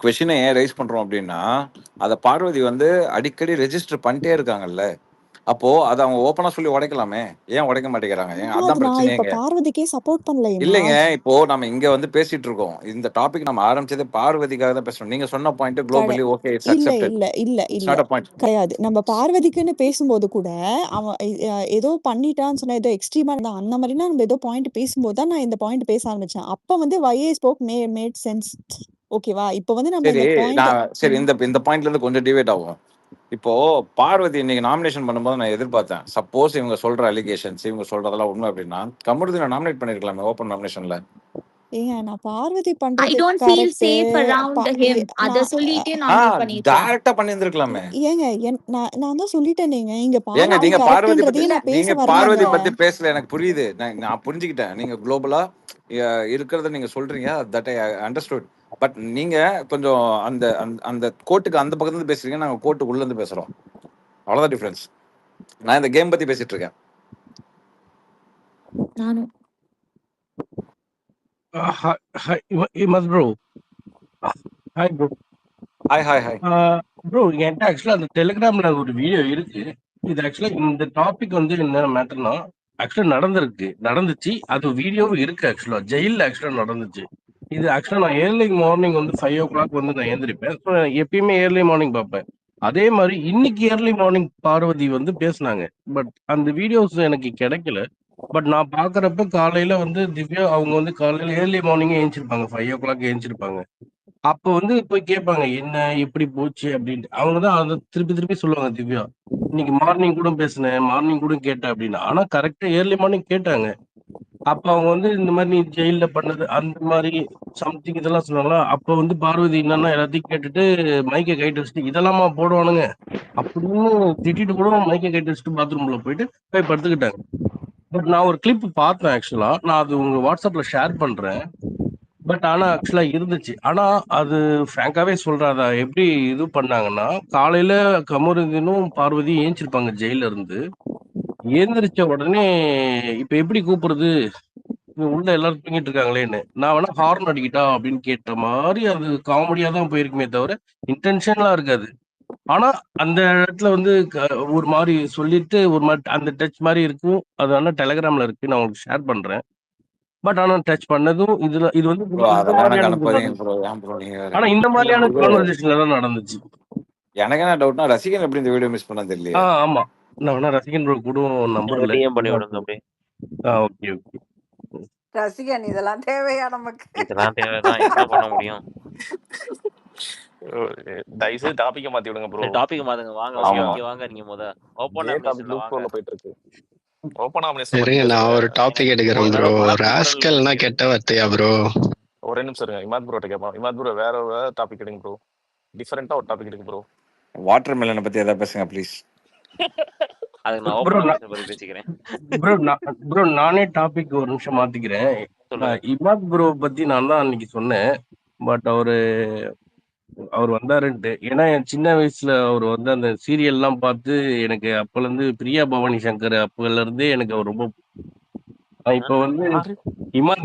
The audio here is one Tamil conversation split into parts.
கொஸ்டினை ஏன் ரைஸ் பண்றோம் அப்படின்னா, அத பார்வதி வந்து அடிக்கடி ரெஜிஸ்டர் பண்ணிட்டே இருக்காங்கல்ல. அப்போ அத அவங்க ஓப்பனா சொல்லி உடைக்கலாமே. ஏன் உடைக்க மாட்டேங்கிறாங்க? ஏன் அது அதான் நான் பிரச்சனையே இப்ப இங்க. பார்வதிக்கே சப்போர்ட் பண்ணல இல்லைங்க. இமாத். இப்போ நம்ம இங்க வந்து பேசிட்டு இருக்கோம். இந்த டாபிக் நம்ம ஆரம்பிச்சதே பார்வதிக்காக தான் பேசுறோம். நீங்க சொன்ன பாயிண்ட் குளோபலி ஓகே, இட்ஸ் இல்ல அக்செப்டட். இல்ல இல்ல இட்ஸ் இல்ல நாட் அ பாயிண்ட். கிடையாது. நம்ம பார்வதிக்குன்னு பேசும்போது கூட அவன் ஏதோ பண்ணிட்டான்னு சொன்னா ஏதோ எக்ஸ்ட்ரீமா இருந்தா அந்த மாதிரினா நம்ம ஏதோ பாயிண்ட் பேசும்போது தான் நான் இந்த பாயிண்ட் பேச ஆரம்பிச்சேன். அப்ப வந்து YA ஸ்போக் மேட் சென்ஸ். ஓகேவா? இப்ப வந்து நம்ம சரி, இந்த பாயிண்ட் சரி இந்த பாயிண்ட்ல இருந்து கொஞ்சம் டிவேட் ஆகும். இப்போ பார்வதி இன்னைக்கு நாமினேஷன் பண்ணும்போது நான் எதிர்பார்த்தேன், சப்போஸ் இவங்க சொல்ற அலிகேஷன்ஸ் இவங்க சொல்றதெல்லாம் உண்மை அப்படின்னா கமருதீனை நாமினேட் பண்ணிருக்கலாமே ஓப்பன் நாமினேஷன்ல. ஏங்க நான் பார்வதி I பண்றது don't feel correct. safe around him. அத சொல்லிட்டே நாமினேட் பண்ணிருக்கலாம். டைரக்டா பண்ணியிருந்திருக்கலாமே. ஏங்க நான் தான் சொல்லிட்டேனே இங்க ஏங்க பார்வதி நீங்க பார்வதி பத்தி கரெக்ட்ன்றதையும் நான் பேச நீங்க பார்வதி வரலங்க. பத்தி பேசல, எனக்கு புரியுது. நான் புரிஞ்சுக்கிட்டேன். நீங்க குளோபலா இருக்கிறத நீங்க சொல்றீங்க, தட் ஐ அண்டர்ஸ்டுட். பட் நீங்க கொஞ்சம் அந்த அந்த கோட்டுக்கு அந்த பக்கத்துல இருந்து பேசுறீங்க, நாங்க கோட்டுக்கு உள்ள இருந்து பேசுறோம். அவ்வளவுதான் டிஃபரன்ஸ். நான் இந்த கேம் பத்தி பேசிட்டு இருக்கேன். நானும் Hi, Imas bro. Hi bro. Hi. Bro, என்கிட்ட ஆக்சுவலா அந்த டெலிகிராம்ல ஒரு வீடியோ இருக்கு. இது ஆக்சுவலா இந்த டாபிக் வந்து என்ன மேட்டர்னா ஆக்சுவலா நடந்துச்சு. அது வீடியோவும் இருக்கு. ஆக்சுவலா ஜெயில ஆக்சுவலா நடந்துச்சு. இது ஆக்சுவலா நான் ஏர்லி மார்னிங் வந்து 5 o'clock வந்து நான் எழுந்திருப்பேன். ஸோ எப்பயுமே ஏர்லி மார்னிங் பார்ப்பேன். அதே மாதிரி இன்னைக்கு ஏர்லி மார்னிங் பார்வதி வந்து பேசினாங்க. பட் அந்த வீடியோஸ் எனக்கு கிடைக்கல. பட் நான் பாக்குறப்ப காலையில வந்து திவ்யா அவங்க வந்து காலையில ஏர்லி மார்னிங்கே ஏஞ்சிருப்பாங்க. 5 o'clock ஏஞ்சிருப்பாங்க. அப்ப வந்து போய் கேட்பாங்க என்ன எப்படி போச்சு அப்படின்ட்டு. அவங்கதான் அதை திருப்பி சொல்லுவாங்க திவ்யா. இன்னைக்கு மார்னிங் கூட பேசினேன், மார்னிங் கூட கேட்டேன் அப்படின்னு. ஆனா கரெக்டா ஏர்லி மார்னிங் கேட்டாங்க. அப்ப அவங்க வந்து இந்த மாதிரி நீ ஜெயில பண்ணது அந்த மாதிரி சம்திங் இதெல்லாம் சொன்னாங்களா. அப்ப வந்து பார்வதி என்னன்னா எல்லாத்தையும் கேட்டுட்டு மைக்கை கைட்டு வச்சுட்டு இதெல்லாமா போடுவானுங்க அப்படின்னு திட்டிட்டு கூட மைக்கை கைட்டு வச்சுட்டு பாத்ரூம்ல போய் படுத்துக்கிட்டாங்க. பட் நான் ஒரு கிளிப் பார்த்தேன் ஆக்சுவலா. நான் அது உங்க வாட்ஸ்அப்ல ஷேர் பண்றேன். பட் ஆனா ஆக்சுவலா இருந்துச்சு. ஆனா அது ஃப்ராங்காவே சொல்றேன். அதை எப்படி இது பண்ணாங்கன்னா காலையில கமருதீனும் பார்வதி ஏஞ்சிருப்பாங்க ஜெயில இருந்து. எழுந்திரிச்ச உடனே இப்ப எப்படி கூப்பிடுறது, உள்ள எல்லாரும் தூங்கிட்டு இருக்காங்களேன்னு நான் வேணா ஹார்ன் அடிக்கிட்டா அப்படின்னு கேட்ட மாதிரி அது காமெடியா தான் போயிருக்குமே தவிர இன்டென்ஷன்லாம் இருக்காது. ஆனா அந்த இடத்துல வந்து ஒரு மாதிரி சொல்லிட்டு ஒரு மாதிரி அந்த டச் மாதிரி இருக்கும். அது வேணா டெலிகிராம்ல இருக்கு, நான் உங்களுக்கு ஷேர் பண்றேன். பட் ஆனா டச் பண்ணதும் இது வந்து ப்ரோ இந்த அதெல்லாம் எனக்கு மாதிரியான அனுப்பாதீங்க ப்ரோ. ஏன் ப்ரோ நீங்க வேற? ஆனா இந்த இல்ல மாதிரியான ப்ரோ, கான்வர்சேஷன்ல தான் நடந்துச்சு. எனக்கு என்ன டவுட்னா ரசிகன் எப்படி இந்த வீடியோ மிஸ் பண்ண தெரியலையே. ஆமா, நான் வேணா ரசிகன் ப்ரோ கூட நம்பர்ல டிஎம் பண்ணி விடுங்க அப்படியே. ஓகே. ரசிகன் இதெல்லாம் தேவையா நமக்கு? இதெல்லாம் தேவைதான், என்ன பண்ண முடியும்? தயவுசெய்து டாபிக்க மாத்தி விடுங்க ப்ரோ. டாபிக் மாத்துங்க வாங்க. ஆமா. ஓகே வாங்க, நீங்க முத ஓபன் டாபிக் நாமினேஷன்ல லூப் வாங்க. ரோல்ல போயிட்டு இருக்கு. ஓபன் சரிங்க, நான் ஒரு டாபிக் எடுக்கிறேன் ப்ரோ. எனக்கு ராஸ்கல்னா கெட்ட வார்த்தையா ப்ரோ? ஒரே நிமிஷம் இருங்க. இமாத் ப்ரோட்ட கேட்போம். இமாத் ப்ரோ வேற டாபிக் எடுங்க ப்ரோ. டிஃபரெண்டா ஒரு டாபிக் எடுங்க ப்ரோ. வாட்டர் மெலனை பத்தி ஏதாவது பேசுங்க ப்ளீஸ். அதுக்கு நான் ஓபன் நாமினேஷன் பத்தி பேசிக்கிறேன். ப்ரோ நானே டாபிக் ஒரு நிமிஷம் மாத்திக்கிறேன். இமாத் ப்ரோ பத்தி நான் தான் அன்னைக்கு சொன்னேன். பட் அவர் வந்தாருன்ட்டு. ஏன்னா என் சின்ன வயசுல அவர் வந்து அந்த சீரியல் எல்லாம் பார்த்து எனக்கு அப்பல இருந்து பிரியா பவானி சங்கர் அப்பல இருந்தே எனக்கு அவர் ரொம்ப. இப்ப வந்து இமாத்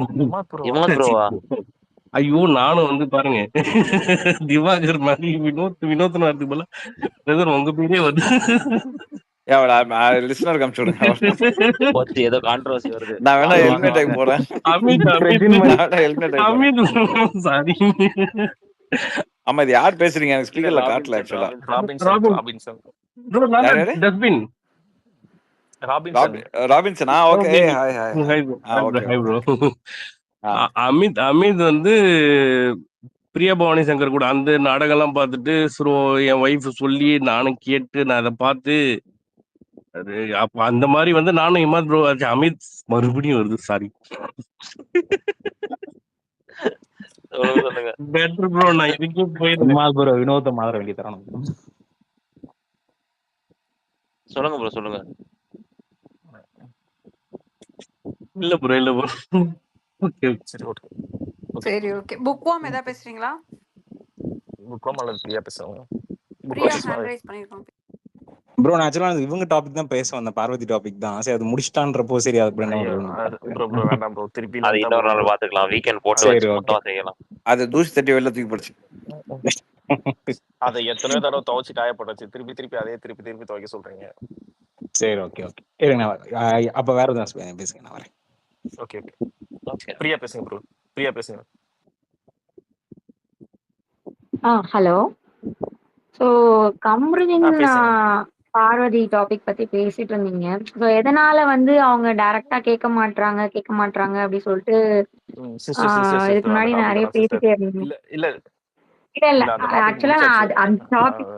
ப்ரோவா? ஐயோ நானும் வந்து பாருங்க திவாகர் மாதிரி வினோத் வரதுக்கு போல உங்க பேரே வந்து லிசனர் காமிச்சுடுங்க. ஏதோ கான்ட்ரோவர்சி வருது. நான் வேணா ஹெல்மெட் ஆகி போறேன். அமித் சாரி. ஆமா, இது யார் பேசுறீங்க? எனக்கு ஸ்பீக்கர்ல காட்டல ஆக்சுவலா. ராபின்சன். டஸ்ட்பின் ராபின்சனா? ஓகே. Hi bro. அமித் வந்து பிரியா பவானி சங்கர் கூட அந்த நாடகம் எல்லாம் பார்த்துட்டு என் ஒய்ஃப் சொல்லி நானும் கேட்டு நான் அதை பார்த்து அப்ப அந்த மாதிரி வந்து நானும் இமாத் ப்ரோ ஆச்சு. அமித் மறுபடியும் வருது, சாரி. பெட்டர் ப்ரோ, நான் இதுக்கே போயிருந்தேன் ப்ரோ. வினோத மாதிரி வேண்டி தரணும். சொல்லுங்க ப்ரோ, சொல்லுங்க. இல்ல ப்ரோ. சரி ஓகே. புக்வாம் ஏதாவது பேசுறீங்களா? புக்வாம் அல்லது பிரியா பேசுறாங்க. பிரியா ஹேண்ட் ரைஸ் பண்ணிருக்காங்க. ப்ரோ நான் ஆக்சுவலா இவங்க டாபிக் தான் பேச வந்தேன், பார்வதி டாபிக் தான். சரி அது முடிச்சிட்டான்றப்போ சரி அது ப்ரோ வேண்டாம் ப்ரோ. திருப்பி அது இன்னொரு நாள் பாத்துக்கலாம். வீக்கெண்ட் போட்டு வச்சு மொத்தமா செய்யலாம். அது தூசி தட்டி வெளில தூக்கி போடுச்சு. அதை எத்தனையோ தடவை துவைச்சு காயப்பட்டுச்சு, திருப்பி திருப்பி அதே திருப்பி திருப்பி துவைக்க சொல்றீங்க. சரி, ஓகே ஓகே. இருங்க நான் அப்ப வேற எதுவும் பேசுங்க, நான் வரேன். Okay okay. பிரியா பேசுங்க ப்ரோ. பிரியா பேசுங்க. ஹலோ. ஸோ கம்ருதீன் பேசுங்க. பார்வதி டாபிக் பத்தி பேசிட்டு இருந்தீங்க. ஸோ எதனால வந்து அவங்க டைரக்டா கேட்க மாட்றாங்க அப்படி சொல்லிட்டு இதுக்கு முன்னாடி நிறைய பேசிட்டே இருந்தீங்க. இல்ல இல்ல இல்ல இல்ல அந்த டாபிக் ஆக்சுவலா நான் முடிச்சாச்சு. அந்த டாபிக்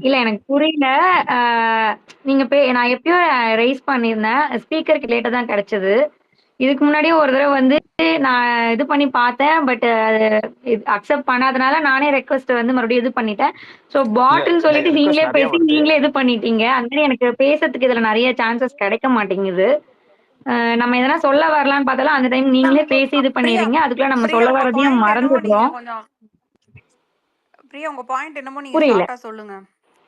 இல்ல எனக்கு புரியல. நீங்க நான் எப்பயோ ரைஸ் பண்ணியிருந்தேன், ஸ்பீக்கருக்கு லேட்டா தான் கிடைச்சது. இதுக்கு முன்னாடியே ஒரு தடவை வந்து நான் இது பண்ணி பார்த்தேன், பட் அது அக்செப்ட் பண்ணாதனால நானே ரெக்வஸ்ட் வந்து மறுபடியும் இது பண்ணிட்டேன். ஸோ பாட்டுன்னு சொல்லிட்டு நீங்களே பேசி நீங்களே இது பண்ணிட்டீங்க. அந்த மாதிரி எனக்கு பேசுறதுக்கு இதுல நிறைய சான்சஸ் கிடைக்க மாட்டேங்குது. நம்ம எதனா சொல்ல வரலான்னு பார்த்தாலும் அந்த டைம் நீங்களே பேசி இது பண்ணிடுறீங்க. அதுக்குள்ள நம்ம சொல்ல வரதையும் மறந்துடுறோம். பிரியா உங்க பாயிண்ட் என்னமோ நீங்க புரியல. ஷார்ட்டா சொல்லுங்க.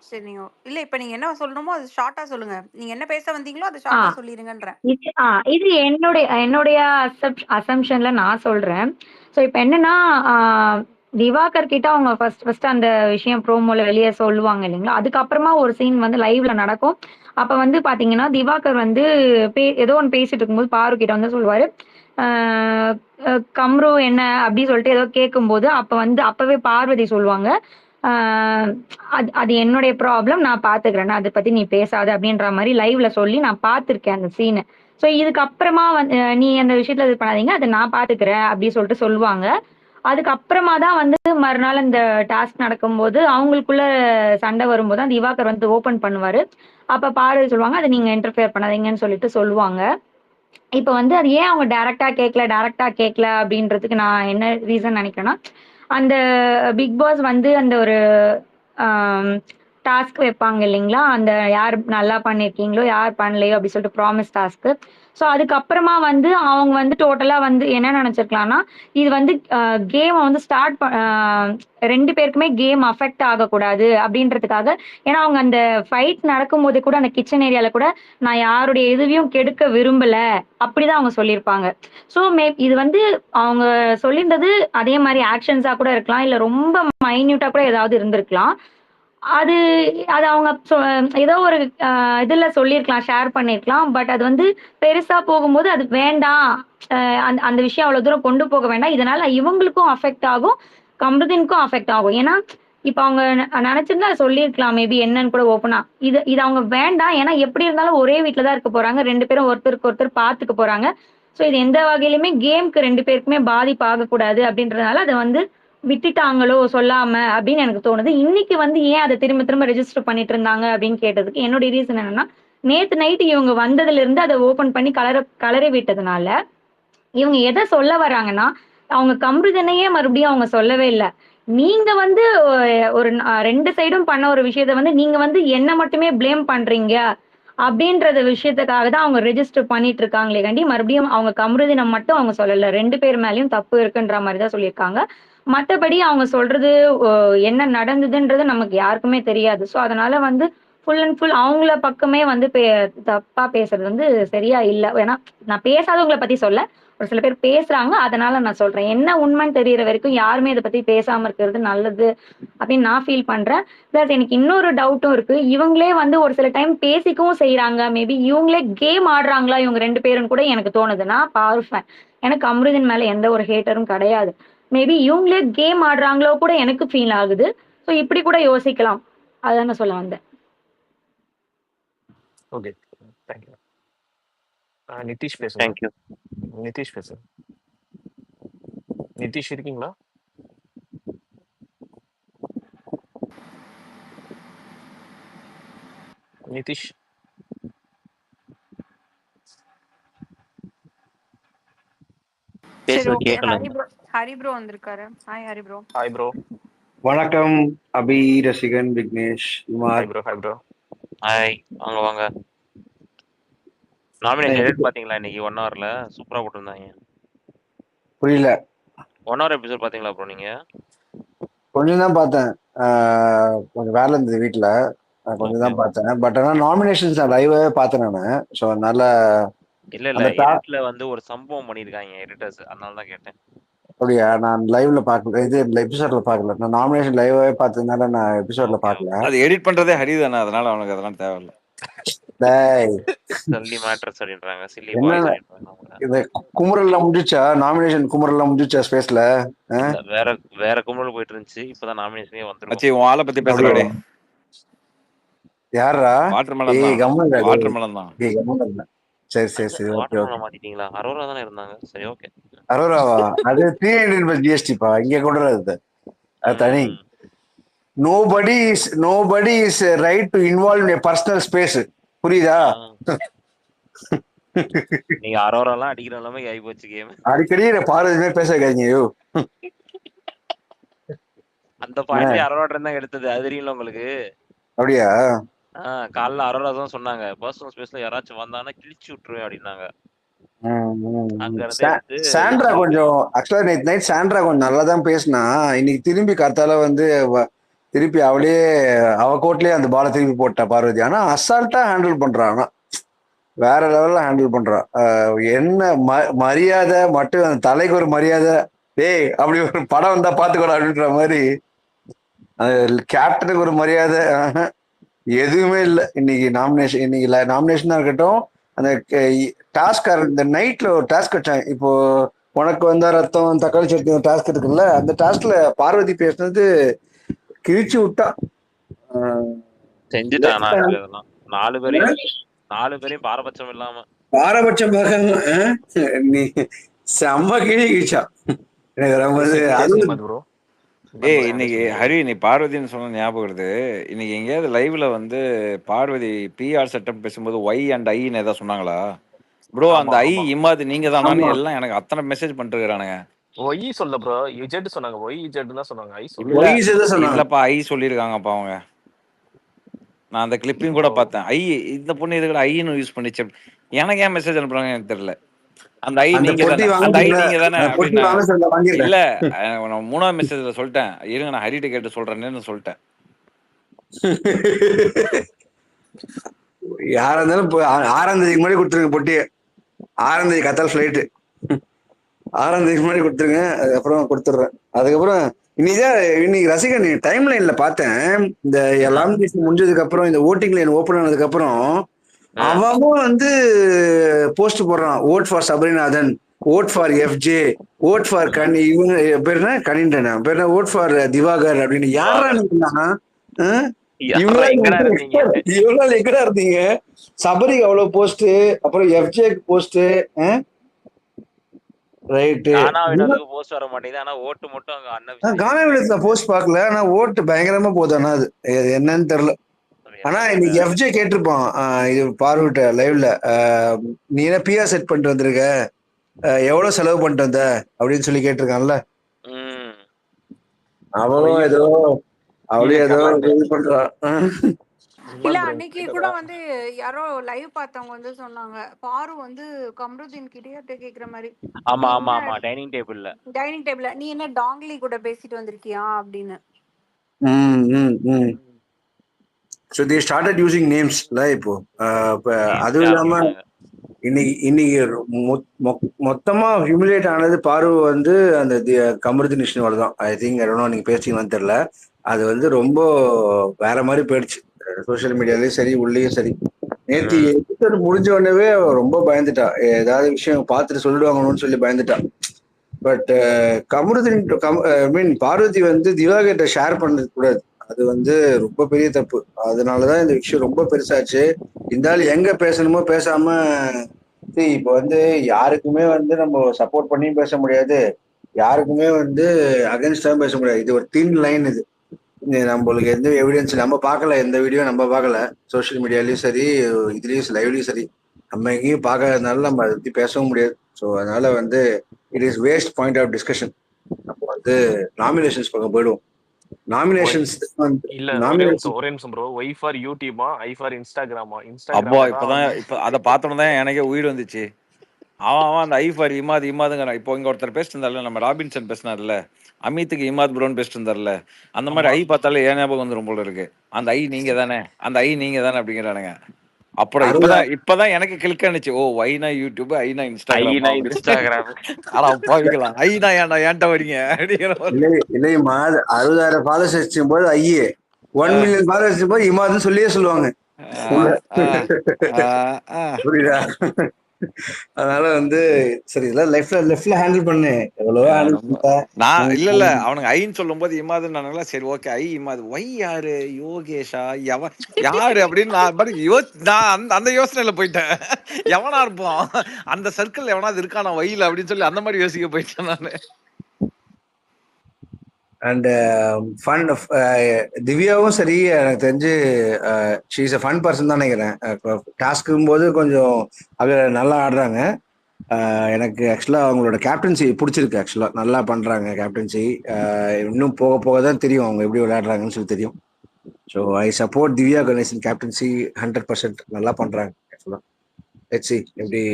சரி நீங்க இல்ல இப்ப நீங்க என்ன சொல்லணுமோ அது ஷார்ட்டா சொல்லுங்க. நீங்க என்ன பேச வந்தீங்களோ அது ஷார்ட்டா சொல்லிருங்கன்றேன். இது என்னுடைய அசம்ஷன்ல நான் சொல்றேன். ஸோ இப்போ என்னன்னா திவாகர் கிட்ட அவங்க ஃபர்ஸ்ட் அந்த விஷயம் ப்ரோமோல வெளியே சொல்லுவாங்க இல்லைங்களா, அதுக்கப்புறமா ஒரு சீன் வந்து லைவ்ல நடக்கும். அப்ப வந்து பாத்தீங்கன்னா திவாகர் வந்து ஏதோ ஒன்று பேசிட்டு இருக்கும்போது பாரு கிட்ட வந்து சொல்லுவாரு, கம்ரு என்ன அப்படி சொல்லிட்டு ஏதோ கேட்கும்போது அப்பவே பார்வதி சொல்லுவாங்க, அது என்னுடைய ப்ராப்ளம், நான் பாத்துக்கிறேன், அதை பத்தி நீ பேசாத அப்படின்ற மாதிரி லைவ்ல சொல்லி நான் பார்த்திருக்கேன் அந்த சீனை. ஸோ இதுக்கப்புறமா வந்து நீ அந்த விஷயத்துல இது பண்ணாதீங்க, அதை நான் பாத்துக்கிறேன் அப்படின்னு சொல்லிட்டு சொல்லுவாங்க. அதுக்கப்புறமா தான் வந்து மறுநாள் இந்த டாஸ்க் நடக்கும்போது அவங்களுக்குள்ள சண்டை வரும்போது தான் திவாகர் வந்து ஓபன் பண்ணுவாரு. அப்ப பார்வதி சொல்லுவாங்க, அதை நீங்க இன்டர்ஃபியர் பண்ணாதீங்கன்னு சொல்லிட்டு சொல்லுவாங்க. இப்ப வந்து அது ஏன் அவங்க டைரக்டா கேட்கல அப்படின்றதுக்கு நான் என்ன ரீசன் நினைக்கிறேன்னா, அந்த பிக் பாஸ் வந்து அந்த ஒரு டாஸ்க் வைப்பாங்க இல்லைங்களா, அந்த யார் நல்லா பண்ணிருக்கீங்களோ யார் பண்ணலையோ அப்படி சொல்லிட்டு ப்ராமிஸ் டாஸ்க். ஸோ அதுக்கப்புறமா வந்து அவங்க வந்து டோட்டலா வந்து என்ன நினைச்சிருக்கலாம்னா, இது வந்து கேமை வந்து ரெண்டு பேருக்குமே கேம் அஃபெக்ட் ஆகக்கூடாது அப்படின்றதுக்காக. ஏன்னா அவங்க அந்த ஃபைட் நடக்கும் போது கூட அந்த கிச்சன் ஏரியால கூட நான் யாருடைய எதுவையும் கெடுக்க விரும்பல அப்படிதான் அவங்க சொல்லியிருப்பாங்க. ஸோ இது வந்து அவங்க சொல்லியிருந்தது அதே மாதிரி ஆக்ஷன்ஸா கூட இருக்கலாம், இல்ல ரொம்ப மைன்யூட்டா கூட ஏதாவது இருந்திருக்கலாம். அது அது அவங்க ஏதோ ஒரு இதுல சொல்லியிருக்கலாம், ஷேர் பண்ணிருக்கலாம். பட் அது வந்து பெருசா போகும்போது அது வேண்டாம், அந்த விஷயம் அவ்வளவு தூரம் கொண்டு போக வேண்டாம், இதனால இவங்களுக்கும் அஃபெக்ட் ஆகும், கம்ருதீனுக்கும் அஃபெக்ட் ஆகும். ஏன்னா இப்ப அவங்க நினைச்சிருந்தா சொல்லியிருக்கலாம் மேபி என்னன்னு கூட ஓப்பனா. இது அவங்க வேண்டாம், ஏன்னா எப்படி இருந்தாலும் ஒரே வீட்டுலதான் இருக்க போறாங்க, ரெண்டு பேரும் ஒருத்தருக்கு ஒருத்தர் பாத்துக்க போறாங்க. சோ இது எந்த வகையிலுமே கேம்க்கு ரெண்டு பேருக்குமே பாதிப்பு ஆகக்கூடாது அப்படின்றதுனால அதை வந்து விட்டுட்டாங்களோ சொல்லாம அப்படின்னு எனக்கு தோணுது. இன்னைக்கு வந்து ஏன் அதை திரும்ப திரும்ப ரெஜிஸ்டர் பண்ணிட்டு இருந்தாங்க அப்படின்னு கேட்டதுக்கு என்னுடைய ரீசன் என்னன்னா, நேத்து நைட்டு இவங்க வந்ததுல இருந்து அதை ஓபன் பண்ணி கலரை விட்டதுனால இவங்க எதை சொல்ல வராங்கன்னா, அவங்க கம்ருதனையே மறுபடியும் அவங்க சொல்லவே இல்லை. நீங்க வந்து ஒரு ரெண்டு சைடும் பண்ண ஒரு விஷயத்த வந்து நீங்க வந்து என்ன மட்டுமே பிளேம் பண்றீங்க அப்படின்றத விஷயத்துக்காக தான் அவங்க ரெஜிஸ்டர் பண்ணிட்டு இருக்காங்களே கண்டி, மறுபடியும் அவங்க கம்ருதினம் மட்டும் அவங்க சொல்லல, ரெண்டு பேர் மேலயும் தப்பு இருக்குன்ற மாதிரி தான் சொல்லியிருக்காங்க. மற்றபடி அவங்க சொல்றது என்ன நடந்ததுன்றது நமக்கு யாருக்குமே தெரியாது. ஸோ அதனால வந்து ஃபுல் அண்ட் ஃபுல் அவங்கள பக்கமே வந்து தப்பா பேசுறது வந்து சரியா இல்லை. ஏன்னா நான் பேசாதவங்களை பத்தி சொல்ல, ஒரு சில பேர் பேசுறாங்க, அதனால நான் சொல்றேன். என்ன உண்மைன்னு தெரியற வரைக்கும் யாருமே இதை பத்தி பேசாம இருக்கிறது நல்லது அப்படின்னு நான் ஃபீல் பண்றேன். பிளஸ் எனக்கு இன்னொரு டவுட்டும் இருக்கு, இவங்களே வந்து ஒரு சில டைம் பேசிக்கவும் செய்யறாங்க, மேபி இவங்களே கேம் ஆடுறாங்களா இவங்க ரெண்டு பேரும் கூட எனக்கு தோணுது. நான் பார்ப்பேன், எனக்கு அம்ருதின் மேல எந்த ஒரு ஹேட்டரும் கிடையாது, மேபி இவங்களே கேம் ஆடுறாங்களோ கூட எனக்கு ஃபீல் ஆகுது. ஸோ இப்படி கூட யோசிக்கலாம், அதான் நான் சொல்ல வந்தேன். Okay, thank you. நிதிஷ் பேசுங்க. தேங்க்யூ. நிதிஷ் பேசுங்க. நிதிஷ் இருக்கீங்களா? நிதிஷ் சரி ஓகே. ஹரி ப்ரோ வந்திருக்காரு. Hi Hari bro. Hi bro. வணக்கம் அபி, ரசிகன், Vignesh, hi bro. Hi bro. Hi, வாங்க வாங்க. நாமினேஷன் எடிட் பாத்தீங்களா இன்னைக்கு 1 ஹவர்ல சூப்பரா போட்டுருந்தாங்க. புரியல. 1 ஹவர் எபிசோட் பாத்தீங்களா ப்ரோ? நீங்க கொஞ்சம் தான் பார்த்தேன், கொஞ்சம் வேலை இருந்தது வீட்டுல, கொஞ்சம் தான் பார்த்தேன். பட் ஆனா நாமினேஷன்ஸ் நான் லைவாவே பார்த்தேன் நானு. ஸோ அதனால இல்ல எடிட்ல வந்து ஒரு சம்பவம் பண்ணிருக்காங்க எடிட்டர்ஸ், அதனால தான் கேட்டேன். அப்படியா? நான் லைவ்ல பார்க்கல, இது எபிசோட்ல பார்க்கல. நான் நாமினேஷன் லைவாவே பார்த்ததுனால நான் எபிசோட்ல ஓகே பார்க்கல. அது எடிட் பண்றதே ஹரி தானே, அதனால அவனுக்கு அதெல்லாம் தேவையில்ல. டேய் சல்லி மேட்டர் சொல்லிடுறாங்க, சில்லி பாய் என்னென்ன சொல்லிடுறாங்க அவங்க. இந்த குமுறல்லாம் முடிஞ்சிச்சா? நாமினேஷன் குமுறல்லாம் முடிஞ்சிச்சா ஸ்பேஸ்ல? இல்ல வேற வேற கும்பல் போயிட்டு இருந்துச்சு, இப்பதான் நாமினேஷனே வந்துரும். மச்சி உன் ஆளை பத்தி பேசுறாடே. யாரா? வாட்டர் மெலன் ஏய் தான், கம்முடா டேய். வாட்டர் மெலன் தான். ஏய் கம்முடா. சரி சரி சரி, ஓகே வாட்டர் ஓகே. மெலன் மாத்திட்டீங்களா? அரோரா தானே இருந்தாங்க. சரி ஓகே. அரோராவா? அது 300 ஜிஎஸ்டிப்பா, இங்க கொண்டு வராது. அது தனி. nobody is right to involve in a personal space. புரியுதா? நீங்க அரோராலாம் அடிக்கிற நிலைமைக்கு ஆகி போச்சு கேம். அடிக்கடி பாரதியுமே பேச வைக்காதீங்க. அந்த பாயிண்ட்லயே அரோரா தான் எடுத்தது, அது தெரியும்ல உங்களுக்கு? அப்படியா? காலைல அரோரா தான் சொன்னாங்க, பர்சனல் ஸ்பேஸ்ல யாராச்சும் வந்தாங்கன்னா கிழிச்சு விட்டுருவேன் அப்படின்னாங்க. அங்க இருந்து சாண்ட்ரா கொஞ்சம் ஆக்சுவலா நேற்று நைட் சாண்ட்ரா கொஞ்சம் நல்லா தான் பேசினா, இன்னைக்கு திரும்பி கத்தால வந்து திருப்பி அவளே அவ கோட்லயே அந்த பாலை திருப்பி போட்டா பார்வதி. ஆனா அசால்ட்டா ஹேண்டில் பண்றான். ஆனா வேற லெவல்ல ஹேண்டில் பண்றான். என்ன மரியாதை மட்டும், அந்த தலைக்கு ஒரு மரியாதை. டேய் அப்படி ஒரு படம் வந்தா பாத்துக்கூட அப்படின்ற மாதிரி, கேப்டனுக்கு ஒரு மரியாதை எதுவுமே இல்லை. இன்னைக்கு நாமினேஷனா இருக்கட்டும், அந்த டாஸ்க் இந்த நைட்ல ஒரு டாஸ்க் வச்சாங்க. இப்போ உனக்கு வந்தா ரத்தம் தக்காளி சட்னி டாஸ்க் இருக்குல்ல, அந்த டாஸ்க்ல பார்வதி பேசுனது கிழிச்சு விட்டா. செஞ்சுட்டான். நாலு பேரையும் பாரபட்சம் இல்லாம பாரபட்சம் பார்க்காம நீ செம்ம கிழிச்சா. ஏய் இன்னைக்கு ஹரி, நீ பார்வதின்னு சொன்ன ஞாபகம் வருது. இன்னைக்கு எங்கேயாவது லைவ்ல வந்து பார்வதி பிஆர் செட்டப் பேசும்போது ஒய் அண்ட் ஐன்னு ஏதாவது சொன்னாங்களா? ப்ரோ அந்த ஐ இம்மாது நீங்க தானான்னு எல்லாம் எனக்கு அத்தனை மெசேஜ் பண்ணிட்டு இருக்கானுங்க. ஒய் சொல்ல ப்ரோ, இஜெட் சொன்னாங்க. ஒய் இஜெட் தான் சொன்னாங்க. ஐ சொல்ல இல்லப்பா, ஐ சொல்லிருக்காங்கப்பா அவங்க. நான் அந்த கிளிப்பிங் கூட பார்த்தேன். ஐ இந்த பொண்ணு இதுக்கு ஐன்னு யூஸ் பண்ணிச்சு. எனக்கு ஏன் மெசேஜ் அனுப்புறாங்க எனக்கு தெரியல. அந்த ஐ நீங்க தானே, அந்த ஐ நீங்க தானே அப்படின்னு. இல்ல நான் 3ஆவது மெசேஜ்ல சொல்லிட்டேன், இருங்க நான் ஹரிட்ட கேட்டு சொல்றேன்னு சொல்லிட்டேன். யாரா இருந்தாலும் 6ஆம் தேதிக்கு முன்னாடி கொடுத்துருங்க பொட்டி. 6ஆம் தேதி கத்தால் ஃபிளைட்டு. 6ஆம் தேதிக்கு முன்னாடி கொடுத்துருங்க, அதுக்கப்புறம் கொடுத்துட்றேன். அதுக்கப்புறம் இன்னைக்கு ரசிகன் டைம் லைன்ல பார்த்தேன், இந்த லாமினேஷன் முடிஞ்சதுக்கு அப்புறம், இந்த ஓட்டிங் லைன் ஓபன் ஆனதுக்கு அப்புறம் அவன் வந்து போஸ்ட் போடுறான். Vote for Sabarinathan, vote for FJ, vote for Kani, இவங்க பேர் என்ன கனிண்டனா பேர், ஓட் ஃபார் திவாகர் அப்படின்னு. யாரா நீங்க? இவ்வளவு எங்கடா இருந்தீங்க? சபரிக்கு அவ்வளவு போஸ்ட், அப்புறம் எஃப்ஜேக்கு போஸ்ட். ரைட்டு, போஸ்ட் வர மாட்டேங்குது. ஆனா ஓட்டு மட்டும் அங்க அண்ணன் கானாவிடத்துல போஸ்ட் பார்க்கல, ஆனா ஓட்டு பயங்கரமா போகுது. ஆனா அது என்னன்னு தெரியல. ஆனா இன்னைக்கு எஃப்ஜே கேட்டிருப்பான் இது பார்வட்ட லைவ்ல, நீ என்ன பிஆர் செட் பண்ணிட்டு வந்திருக்க, எவ்வளவு செலவு பண்ணிட்டு வந்த அப்படின்னு சொல்லி கேட்டிருக்கான்ல. அவளும் ஏதோ அவளே ஏதோ இது பண்றான். இல்ல அன்னைக்கு கூட வந்து யாரோ லைவ் பார்த்தவங்க வந்து சொன்னாங்க, பாரு வந்து கம்ருதீன் கிட்ட கேக்குற மாதிரி. ஆமா ஆமா ஆமா, டைனிங் டேபிள்ல நீ என்ன டாங்லி கூட பேசிட்டு வந்திருக்கியா அப்படின்னு. So they started using names இப்போ. அதுவும் இல்லாம இன்னைக்கு மொத்தமா ஹியூமிலேட் ஆனது பாரு வந்து அந்த கமருதீன் விஷ்ணுவோட தான். ஐ திங்க் நீங்க பேசிங்கன்னு தெரியல, அது வந்து ரொம்ப வேற மாதிரி போயிடுச்சு சோசியல் மீடியாலயும் சரி உள்ளேயும் சரி. நேற்று எபிசோட் முடிஞ்ச உடனே ரொம்ப பயந்துட்டா, ஏதாவது விஷயம் பார்த்துட்டு சொல்லிடுவாங்கன்னு சொல்லி பயந்துட்டா. பட் கமருதீன் மீன் பார்வதி வந்து திவாகர்கிட்ட ஷேர் பண்ணது கூடாது, அது வந்து ரொம்ப பெரிய தப்பு. அதனாலதான் இந்த விஷயம் ரொம்ப பெருசாச்சு. இருந்தாலும் எங்க பேசணுமோ பேசாம, இப்ப வந்து யாருக்குமே வந்து நம்ம சப்போர்ட் பண்ணியும் பேச முடியாது, யாருக்குமே வந்து அகைன்ஸ்டாவும் பேச முடியாது. இது ஒரு தின் லைன். இது நம்மளுக்கு எந்த எவிடன்ஸ் நம்ம பார்க்கல, எந்த வீடியோ நம்ம பார்க்கல சோசியல் மீடியாலயும் சரி, இதுலயும் லைவ்லயும் சரி, நம்ம எங்கேயும் பார்க்கறதுனால நம்ம அதை பத்தி பேசவும் முடியாது. ஸோ அதனால வந்து it is waste point of discussion. நம்ம வந்து நாமினேஷன்ஸ் பக்கம் போயிடுவோம். நாமினேஷன்ஸ் இல்ல, ஒரே நிமிஷம் ப்ரோ. ஒய் ஃபார் யூடியூபா, ஐ ஃபார் இன்ஸ்டாகிராமா? அப்பா இப்பதான் அதை பார்த்தோன்னு தான் எனக்கு உயிர் வந்துச்சு. அவன் அந்த ஐ ஃபார் இமாதுங்கிறான். இப்போ இங்க ஒருத்தர் பேசிட்டு இருந்தார்ல, நம்ம ராபின்சன் பேசினார்ல, அமித்துக்கு இமாத் ப்ரோன்னு பேசிட்டு இருந்தார்ல, அந்த மாதிரி ஐ பார்த்தாலே ஏன் ஞாபகம் வந்துடும் போல இருக்கு. அந்த ஐ நீங்க தானே, அந்த ஐ நீங்க தானே அப்படிங்கிறானுங்க. அப்புறம் 60 இப்பதான் எனக்கு கிளிக் ஆனிச்சு. ஓ வைனா யூடியூப், ஐனா இன்ஸ்டாகிராம் ஐனா அப்படின்னு. இன்ஸ்டாகிராம். ஆனா பாவிக்கலாம், ஐனா ஏன்டா ஏன்ட்ட வரீங்க அப்படிங்கிற மாதிரி. இல்லையம்மா 60,000 ஃபாலோவர்ஸ் வச்சுக்கும் போது ஐயே 1 மில்லியன் ஃபாலோவர்ஸ் வச்சுக்கும் போது இமாதுன்னு சொல்லியே சொல்லுவாங்க. புரியுதா? அதனால வந்து சரி இதெல்லாம் லெஃப்ட்ல ஹேண்டில் பண்ணு. எவ்வளவோ ஹேண்டில் பண்ணிட்டேன். நான் இல்ல அவனுங்க ஐன்னு சொல்லும் போது இமாதுன்னு நானுங்களா, சரி ஓகே ஐ இமாது, ஒய் யாரு யோகேஷா யாரு அப்படின்னு நான் அந்த யோசனையில போயிட்டேன். எவனா இருப்பான் அந்த சர்க்கிள், எவனாவது இருக்கானா வயல அப்படின்னு சொல்லி அந்த மாதிரி யோசிக்க போயிட்டேன் நானு. அண்ட் ஃபன் திவ்யாவும் சரி எனக்கு தெரிஞ்சு she is a fun person தான் நினைக்கிறேன். டாஸ்க்கும் போது கொஞ்சம் நல்லா ஆடுறாங்க. எனக்கு ஆக்சுவலாக அவங்களோட கேப்டன்சி பிடிச்சிருக்கு. ஆக்சுவலாக நல்லா பண்ணுறாங்க கேப்டன்சி. இன்னும் போக போக தான் தெரியும் அவங்க எப்படி விளையாடுறாங்கன்னு சொல்லி தெரியும். So I support Divya Ganesan captaincy 100%. நல்லா பண்ணுறாங்க ஆக்சுவலாக. லெட்ஸ் see எப்படி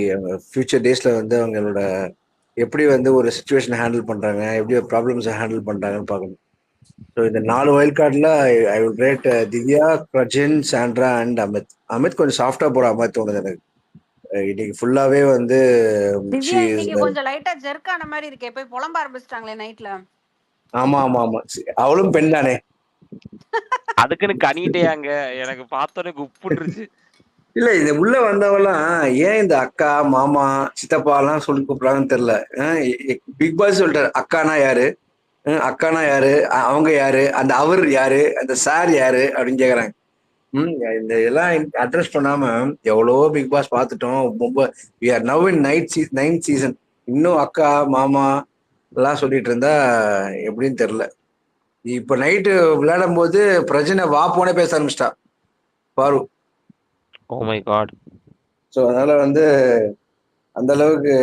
ஃபியூச்சர் டேஸில் வந்து அவங்களோட எப்படி வந்து ஒரு சுச்சுவேஷனை ஹேண்டில் பண்ணுறாங்க, எப்படி ஒரு ப்ராப்ளம்ஸை ஹேண்டில் பண்ணுறாங்கன்னு பார்க்கணும். ஸோ இந்த 4 வைல்ட் கார்டில் I will rate Divya, Prajin, Sandra and Amit கொஞ்சம் சாஃப்டாக போகிற மாதிரி தோணுது எனக்கு. இன்னைக்கு ஃபுல்லாவே வந்து திவ்யா இன்னைக்கு கொஞ்சம் லைட்டா ஜெர்க்கான மாதிரி இருக்கே, போய் புலம்ப ஆரம்பிச்சிட்டாங்களே நைட்ல. ஆமா ஆமா ஆமா, அவளும் பெண் தானே. அதுக்குன்னு கனிட்டேயாங்க, எனக்கு பார்த்தோன்னே குப்புட்டுருச்சு. இல்ல இது உள்ள வந்தவெல்லாம் ஏன் இந்த அக்கா மாமா சித்தப்பா எல்லாம் சொல்லி கூப்பிடுறாங்கன்னு தெரியல. பிக் பாஸ் சொல்லிட்டாரு அக்கானா யாரு, அக்கானா யாரு, அவங்க யாரு, அந்த அவர் யாரு, அந்த சார் யாரு அப்படின்னு கேக்குறாங்க. இந்த இதெல்லாம் அட்ரஸ் பண்ணாம எவ்வளவோ பிக் பாஸ் பார்த்துட்டோம். ரொம்ப we are now in 9th season. இன்னும் அக்கா மாமா எல்லாம் சொல்லிட்டு இருந்தா எப்படின்னு தெரியல. இப்ப நைட்டு விளையாடும் போது பிரஜனை வா போனே பேச ஆரம்பிச்சிட்டா பாரு. Oh my God. ஸோ அதனால வந்து அந்த அளவுக்கு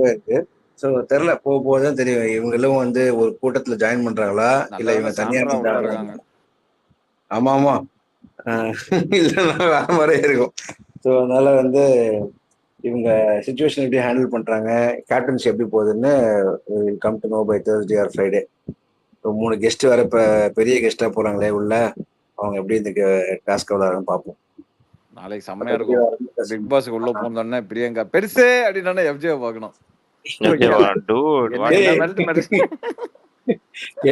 இருக்கு. ஸோ தெரியல, போக போதான் தெரியும். இவங்களும் வந்து ஒரு கூட்டத்துல ஜாயின் பண்றாங்களா இல்ல இவங்க தனியா பண்றாங்களா. ஆமா ஆமா, இல்லைன்னா வேற மாதிரியே இருக்கும். ஸோ அதனால வந்து இவங்க சுச்சுவேஷன் எப்படி ஹேண்டில் பண்றாங்க, கேப்டன்சி எப்படி போகுதுன்னு come to know by Thursday or Friday. 3 guest வேற இப்ப பெரிய கெஸ்டா போறாங்களே உள்ள, அவங்க எப்படி இந்த டாஸ்க் விளையாடுன்னு பார்ப்போம். நாளைக்கு செம்மையா இருக்கும். பிக் பாஸ்க்கு உள்ள போனோம்னா பிரியங்கா பெருசே அப்படின்னா எஃப்ஜே பார்க்கணும்.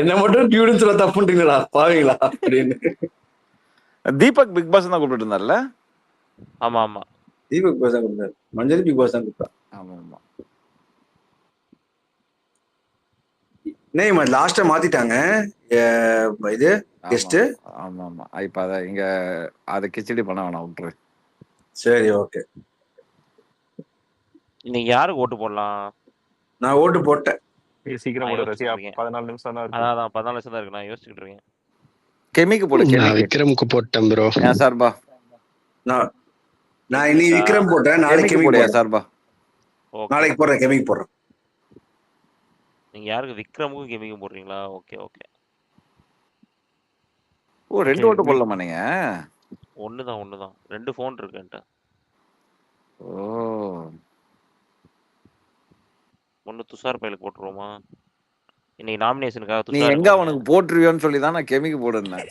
என்ன மட்டும் டியூடுன்னு சொல்ல தப்புன்றீங்களா பாவீங்களா அப்படின்னு. தீபக் பிக் பாஸ் தான் கூப்பிட்டு இருந்தார்ல. ஆமா ஆமா, தீபக் பிக் பாஸ் தான் கூப்பிட்டாரு. மஞ்சள் பிக் பாஸ் தான் கூப்பிட்டா. ஆமா ஆமா. நேம் லாஸ்டா மாத்திட்டாங்க இது கெஸ்ட். ஆமா ஆமா, இப்ப அத இங்க அத கிச்சடி பண்ண வேணாம், விட்டுரு. சரி ஓகே. நீங்க யாருக்கு ஓட்டு போடலாம்? நான் ஓட்டு போட்டேன். சீக்கிரம் போடு ரசியா, 14 நிமிஷம் தான் இருக்கு. அதான் 14 நிமிஷம் தான் இருக்கு. நான் யோசிச்சுட்டு இருக்கேன். கெமிக்கு போடு. நான் விக்ரமுக்கு போட்டேன் ப்ரோ. ஏன் சார்பா? நான் இன்னைக்கு விக்ரம் போட்டேன், நாளைக்கு கெமிக்கு போடுறேன் சார்பா. நாளைக்கு போடுறேன், கெமிக்கு போடுறேன். நீங்க யாருக்கு விக்ரமுக்கும் கெமிக்கும் போடுறீங்களா? Okay okay. ஓ 2 ஓட்டு போடலாமா நீங்க? ஒண்ணுதான் 2 ஃபோன் இருக்கு என்கிட்ட. ஓ, ஒண்ணு துஷார் பையலுக்கு போட்டுருவோமா? இன்னைக்கு நாமினேஷனுக்காக நீ எங்க அவனுக்கு போட்டுருவியோன்னு சொல்லி தான் நான் கெமிக்கு போடுறேன்.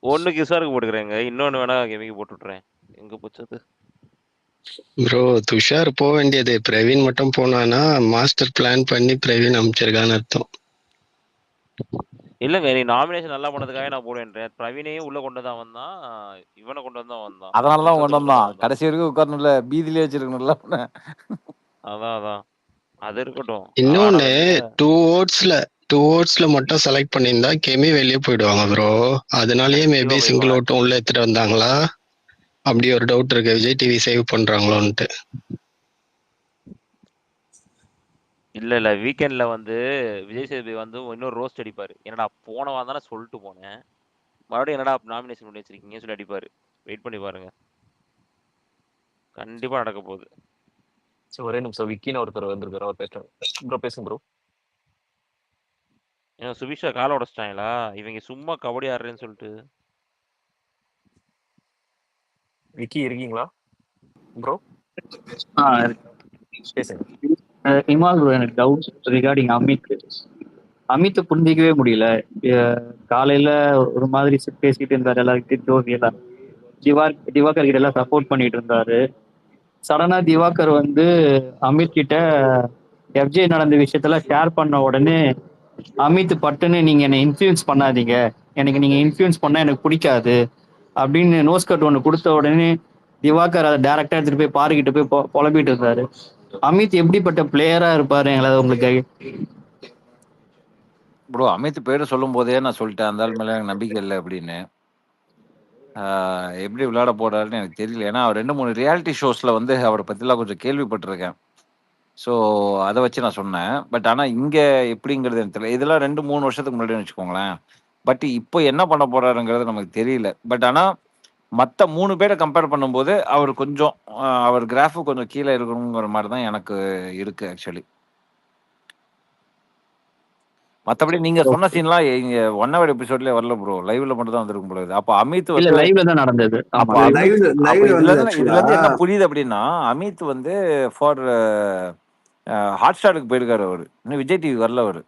ஒண்ணு கிஷோருக்கு போட்டுக்கிறேங்க, இன்னொன்னு வேணா கெமிக்கு போட்டு விட்டுறேன். எங்க போச்சது ப்ரோ? துஷார் போக வேண்டியது, பிரவீன் மட்டும் போனானா மாஸ்டர் பிளான் பண்ணி பிரவீன் அமைச்சிருக்கான்னு அர்த்தம். இல்லங்க, நீ நாமினேஷன் நல்லா பண்ணதுக்காக நான் போடுவேன்றேன். பிரவீனையும் உள்ள கொண்டு தான் வந்தான், இவனை கொண்டு வந்து வந்தான். அதனாலதான் கொண்டு வந்தான். கடைசி வரைக்கும் உட்காரணும்ல, பீதியிலே வச்சிருக்கணும்ல. அதான் அது இருக்கட்டும். இன்னொன்னு 2 ஓட்ஸ்ல மட்டும் செலக்ட் பண்ணியிருந்தா கெமி வெளியே போயிடுவாங்க ப்ரோ. அதனாலயே மேபி சிங்கிள் ஓட்டும் உள்ள எடுத்துட்டு வந்தாங்களா அப்படி ஒரு டவுட் இருக்கு. விஜய் டிவி சேவ் பண்றாங்களோன்ட்டு. இல்ல வீக்கெண்ட்ல வந்து விஜய் சேதுபதி வந்து இன்னொரு ரோஸ்ட் அடிப்பாரு. என்னடா போன வாரம் தானே சொல்லிட்டு போனேன், மறுபடியும் என்னடா நாமினேஷன் பண்ணி வச்சிருக்கீங்க சொல்லி அடிப்பாரு. வெயிட் பண்ணி பாருங்க, கண்டிப்பா நடக்க போகுது. ஒரே நிமிஷம், விக்கின்னு ஒருத்தர் வந்திருக்காரு, அவர் பேசுறாங்க. ப்ரோ பேசுங்க ப்ரோ. ஏன் சுபிஷா காலை உடச்சிட்டாங்களா? இவங்க சும்மா கபடி ஆடுறேன்னு சொல்லிட்டு. விக்கி இருக்கீங்களா ப்ரோ? பேசுங்க. இமால் ப்ரோ, எனக்கு டவுட்ஸ் ரிகார்டிங் அமித். அமித்தை புரிஞ்சிக்கவே முடியல. காலையில ஒரு மாதிரி பேசிட்டு இருந்தாரு, எல்லாருக்கிட்டையும் ஜோவியலா. திவாகர் கிட்ட எல்லாம் சப்போர்ட் பண்ணிட்டு இருந்தாரு. சடனா திவாகர் வந்து அமித் கிட்ட எஃப்ஜே நடந்த விஷயத்தெல்லாம் ஷேர் பண்ண உடனே அமித் பட்டுன்னு நீங்க என்னை இன்ஃப்ளூயன்ஸ் பண்ணாதீங்க, எனக்கு நீங்க இன்ஃப்ளூயன்ஸ் பண்ணா எனக்கு பிடிக்காது அப்படின்னு நோஸ்கட் ஒன்று கொடுத்த உடனே திவாகர் அதை டைரக்டா எடுத்துட்டு போய் பாருக்கிட்ட போய் புலம்பிட்டு இருந்தாரு. அமித் எப்படிப்பட்ட பிளேயரா இருப்பாரு எங்களை உங்களுக்கு? ப்ரோ அமித் பேரு சொல்லும் போதே நான் சொல்லிட்டேன் அந்த ஆள் மேல எனக்கு நம்பிக்கை இல்லை அப்படின்னு. எப்படி விளையாட போறாருன்னு எனக்கு தெரியல. ஏன்னா அவர் 2-3 ரியாலிட்டி ஷோஸ்ல வந்து அவரை பத்திலாம் கொஞ்சம் கேள்விப்பட்டிருக்கேன். ஸோ அதை வச்சு நான் சொன்னேன். பட் ஆனால் இங்கே எப்படிங்கிறது எனக்கு தெரியல. இதெல்லாம் 2-3 வருஷத்துக்கு முன்னாடின்னு வச்சுக்கோங்களேன். பட் இப்போ என்ன பண்ண போறாருங்கிறது நமக்கு தெரியல. பட் ஆனால் மற்ற 3 பேரை கம்பேர் பண்ணும்போது அவர் கொஞ்சம் அவர் கிராஃபு கொஞ்சம் கீழே இருக்கணுங்கிற மாதிரி தான் எனக்கு இருக்கு ஆக்சுவலி. மற்றபடி நீங்க சொன்ன சீன்லாம் இங்க 1 ஹவர் எபிசோட்லயே வரல ப்ரோ, லைவ்ல மட்டும் தான் வந்திருக்கும் போல. அப்போ அமித் இல்ல, வந்து லைவ்ல தான் நடந்தது. அப்போ ஆமா, அமித் அப்போ லைவ்ல இதுல வந்து இருந்து இதுல இருந்து என்ன புரியுது அப்படின்னா அமித் வந்து ஃபார் ஹாட் ஸ்டாருக்கு போயிருக்காரு அவரு. இன்னும் விஜய் டிவி வரல அவரு.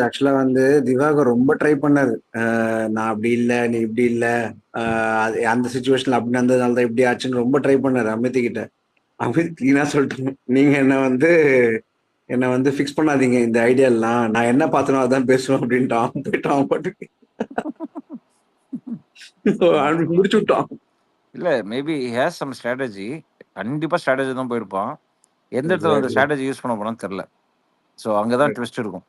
ஆக்சுவலா வந்து திவாகர் ரொம்ப ட்ரை பண்ணாரு. நான் அப்படி இல்ல, நீ இப்படி இல்ல, அந்த சுச்சுவேஷன்ல அப்படி நடந்ததுனால தான் இப்படி ஆச்சுன்னு ரொம்ப ட்ரை பண்ணாரு அமித் கிட்ட. அமித் கிளீனா சொல்லிட்டு, நீங்க என்ன வந்து ஃபிக்ஸ் பண்ணாதீங்க இந்த ஐடியாலாம், நான் என்ன பார்த்தனோ அதான் பேசுவேன் அப்படின்ட்டான். போயிட்டான் பாட்டுக்கு. முடிச்சு விட்டான். இல்ல மேபி ஹேஸ் சம் ஸ்ட்ராட்டஜி. கண்டிப்பா ஸ்ட்ராட்டஜி தான் போயிருப்பான். எந்த இடத்துல வந்து ஸ்ட்ராட்டஜி யூஸ் பண்ண போறான்னு தெரியல. ஸோ அங்கதான் ட்விஸ்ட் இருக்கும்.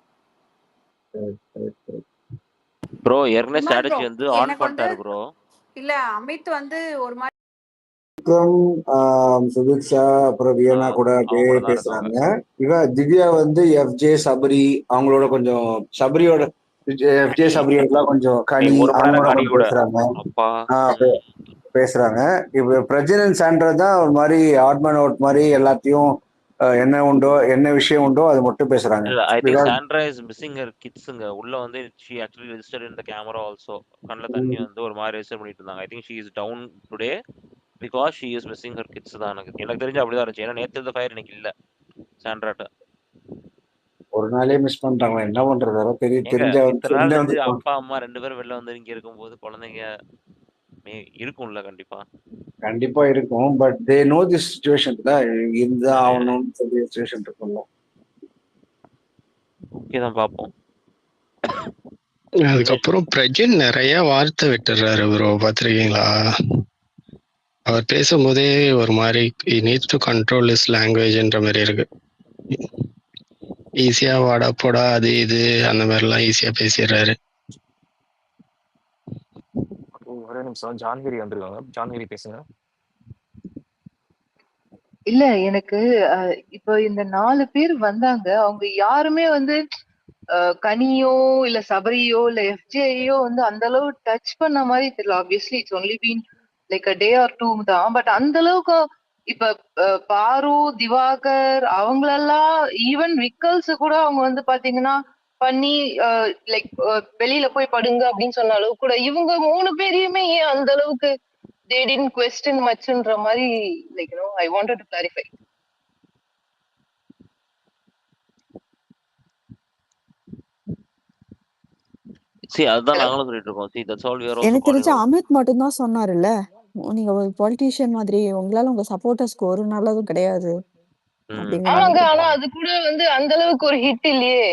ப்ரோ ஏற்கனவே இமான் ஸ்ட்ராட்டஜி ப்ரோ வந்து ஆன் எனக்கு வந்து பண்ணிட்டாரு ப்ரோ. இல்ல அமித் வந்து ஒரு மாதிரி சுபிக்ஷா அப்புறம் வியனா கூட அப்படியே அவங்க கூட தான் பேசுறாங்க. இருக்காங்க. திவ்யா வந்து எஃப்ஜே சபரி அவங்களோட கொஞ்சம் எஃப்ஜே கனி சபரியோடலாம் கொஞ்சம் கனி ஒரு மணி நேரம் அவங்களோட கனி கொஞ்சம் கூட பேசுறாங்க. அப்பா. பேசுறாங்க. இப்ப பிரஜன் அண்ட் சாண்ட்ரா தான் ஒரு மாதிரி ஆட்மேன் அவுட் மாதிரி எல்லாத்தையும் என்ன விஷயம் உண்டோ அது மட்டும் பேசுறாங்க. இல்ல I think Sandra is missing her கிட்ஸ்ங்க. உள்ள வந்து she actually registered in the camera also. கண்ணுல தண்ணி வந்து ஒரு மாதிரி ரெஜிஸ்டர் பண்ணிட்டு இருந்தாங்க. I think she is down today because she is missing her kids தான். எனக்கு தெரிஞ்சு அப்படிதான் இருந்துச்சு. ஏன்னா நேத்து இருந்த ஃபயர் எனக்கு இல்ல சாண்ட்ராட்ட. ஒரு நாளே மிஸ் பண்றாங்க, என்ன பண்றது? தெரிஞ்ச இத்தனை நாள் இருந்து அப்பா அம்மா 2 பேரும் வெளில வந்து இங்க இருக்கும்போது குழந்தைங்க இருக்கும்ல கண்டிப்பா இருக்கும். பட் தே நோ திஸ் சிச்சுவேஷன்ல இருந்தா ஆகணும்னு சொல்லி சிச்சுவேஷன் இருக்கும்ல. ஓகே தான் பாப்போம். அதுக்கப்புறம் பிரஜன் நிறைய வார்த்தை விட்டுறாரு ப்ரோ, பாத்திருக்கீங்களா? அவர் பேசும்போதே ஒரு மாதிரி நீட்ஸ் டு கண்ட்ரோல் இஸ் லாங்குவேஜ்ன்ற மாதிரி இருக்கு. ஈஸியா வாடா போடா அது இது அந்த மாதிரிலாம் ஈஸியா பேசிடுறாரு. ஒரே நிமிஷம், ஜான்கிரி வந்திருக்காங்க. ஜான்கிரி பேசுங்க. இல்ல எனக்கு இப்போ இந்த 4 பேர் வந்தாங்க, அவங்க யாருமே வந்து கனியோ இல்ல சபரியோ இல்ல எஃப்ஜேயோ வந்து அந்த அளவு டச் பண்ண மாதிரி தெரியல. Obviously it's only been like a day or 2 தான். பட் அந்த அளவுக்கு இப்ப பாரு, திவாகர் அவங்களெல்லாம் ஈவன் விக்கல்ஸ் கூட அவங்க வந்து பாத்தீங்கன்னா பண்ணி லைக் வெளியில போய் படுங்க அப்படின்னு சொன்ன அளவு கூட இவங்க 3 பேரையுமே ஏன் அந்த அளவுக்கு they didn't question muchன்ற மாதிரி like I wanted to clarify. அதுதான் நாங்களும் சொல்லிட்டு இருக்கோம். எனக்கு தெரிஞ்ச அமித் மட்டும் தான் சொன்னாருல்ல, நீங்க ஒரு பொலிட்டீஷியன் மாதிரி உங்களால உங்க சப்போர்ட்டர்ஸ்க்கு ஒரு நல்லதும் கிடையாது ஆமாங்க. ஆனா அது கூட வந்து அந்த அளவுக்கு ஒரு ஹிட் இல்லையே.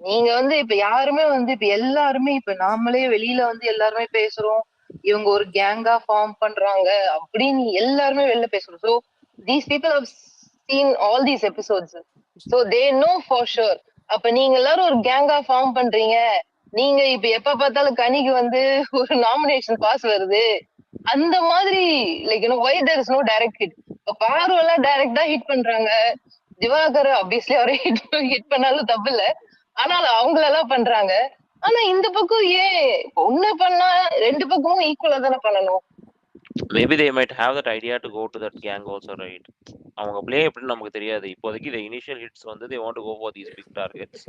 நீங்க வந்து இப்ப யாருமே வந்து இப்ப எல்லாருமே இப்ப நாமளே வெளியில வந்து எல்லாருமே பேசுறோம், இவங்க ஒரு கேங்கா ஃபார்ம் பண்றாங்க அப்படின்னு எல்லாருமே வெளில பேசுறோம். So these people have seen all these episodes, so they know for sure. அப்ப நீங்க எல்லாரும் ஒரு கேங்கா ஃபார்ம் பண்றீங்க, நீங்க இப்ப எப்ப பார்த்தாலும் கனிக்கு வந்து ஒரு நாமினேஷன் பாஸ் வருது அந்த மாதிரி like why there is no direct hit. பாரு எல்லாம் டைரக்டா ஹிட் பண்றாங்க, திவாகர் ஆப்வியஸ்லி அவரே ஹிட் பண்ணாலும் தப்பு இல்ல, ஆனால் அவங்களெல்லாம் பண்றாங்க. ஆனா இந்த பக்கம் ஏன் ஒண்ணு பண்ணா 2 பக்கமும் ஈக்குவலா தானே பண்ணணும். Maybe they might have that idea to go to that gang also, right? அவங்க ப்ளே எப்படின்னு நமக்கு தெரியாது. இப்போதைக்கு the initial hits வந்து they want to go for these big targets.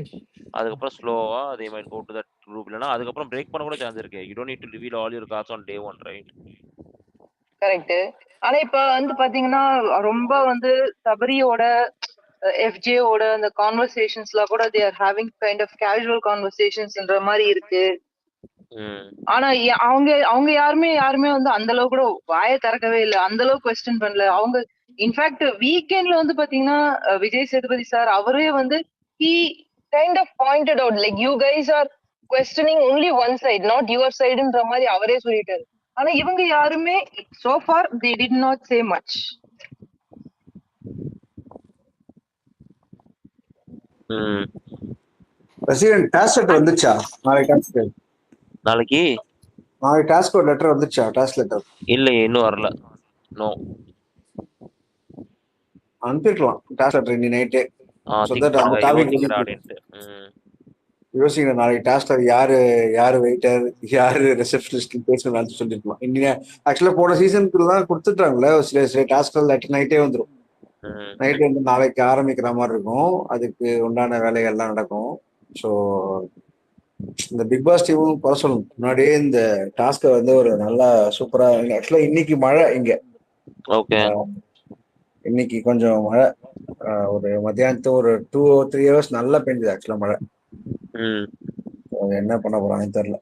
அதுக்கப்புறம் ஸ்லோவா they might go to that group. இல்லைன்னா அதுக்கப்புறம் பிரேக் பண்ண கூட சான்ஸ் இருக்கு. You don't need to reveal all your cards on day 1, right? Correct. ஆனா இப்ப வந்து பாத்தீங்கன்னா ரொம்ப வந்து சபரியோட எஃப்ஜேயோட அந்த கான்வர்சேஷன்ஸ்ல கூட they are having kind of casual conversationsன்ற மாதிரி இருக்கு. ஆனா அவங்க அவங்க யாருமே வந்து அந்த அளவுக்கு கூட வாயை திறக்கவே இல்லை, அந்த அளவுக்கு கொஸ்டின் பண்ணல அவங்க. இன்ஃபேக்ட் வீக்கெண்ட்ல வந்து பாத்தீங்கன்னா விஜய் சேதுபதி சார் அவரே வந்து he kind of pointed out like you guys are questioning only one side not your sideன்ற மாதிரி அவரே சொல்லிட்டாரு. ஆனா இவங்க யாருமே so far they did not say much. President task letter வந்துச்சா? நாளைக்கு டாஸ்க் லெட்டர் வந்துச்சா? டாஸ்க் லெட்டர் இல்ல இன்னும் வரல. நோ அனுப்பிருக்கலாம் டாஸ்க் லெட்டர் இன்னி நைட்டே. அந்த டாபிக் யோசிக்கிற நாளைக்கு டாஸ்க் யாரு வெயிட்டர் யாரு ரிசப்ஷனிஸ்ட் பேசணும்னு சொல்லிருக்கலாம். இன்னும் ஆக்சுவலா போன சீசனுக்குலாம் கொடுத்துட்டாங்களே சில டாஸ்க் லெட்டர் நைட்டே வந்துடும். நைட் வந்து நாளைக்கு ஆரம்பிக்கிற மாதிரி இருக்கும், அதுக்கு உண்டான வேலைகள்லாம் நடக்கும். ஸோ இந்த பிக் பாஸ் டீமும் குறை சொல்லணும், முன்னாடியே இந்த டாஸ்கை வந்து ஒரு நல்லா சூப்பரா. ஆக்சுவலா இன்னைக்கு மழை இங்க, இன்னைக்கு கொஞ்சம் மழை, ஒரு மத்தியானத்து ஒரு 2-3 hours நல்லா பெஞ்சது ஆக்சுவலா மழை. என்ன பண்ண போறாங்கன்னு தெரியல.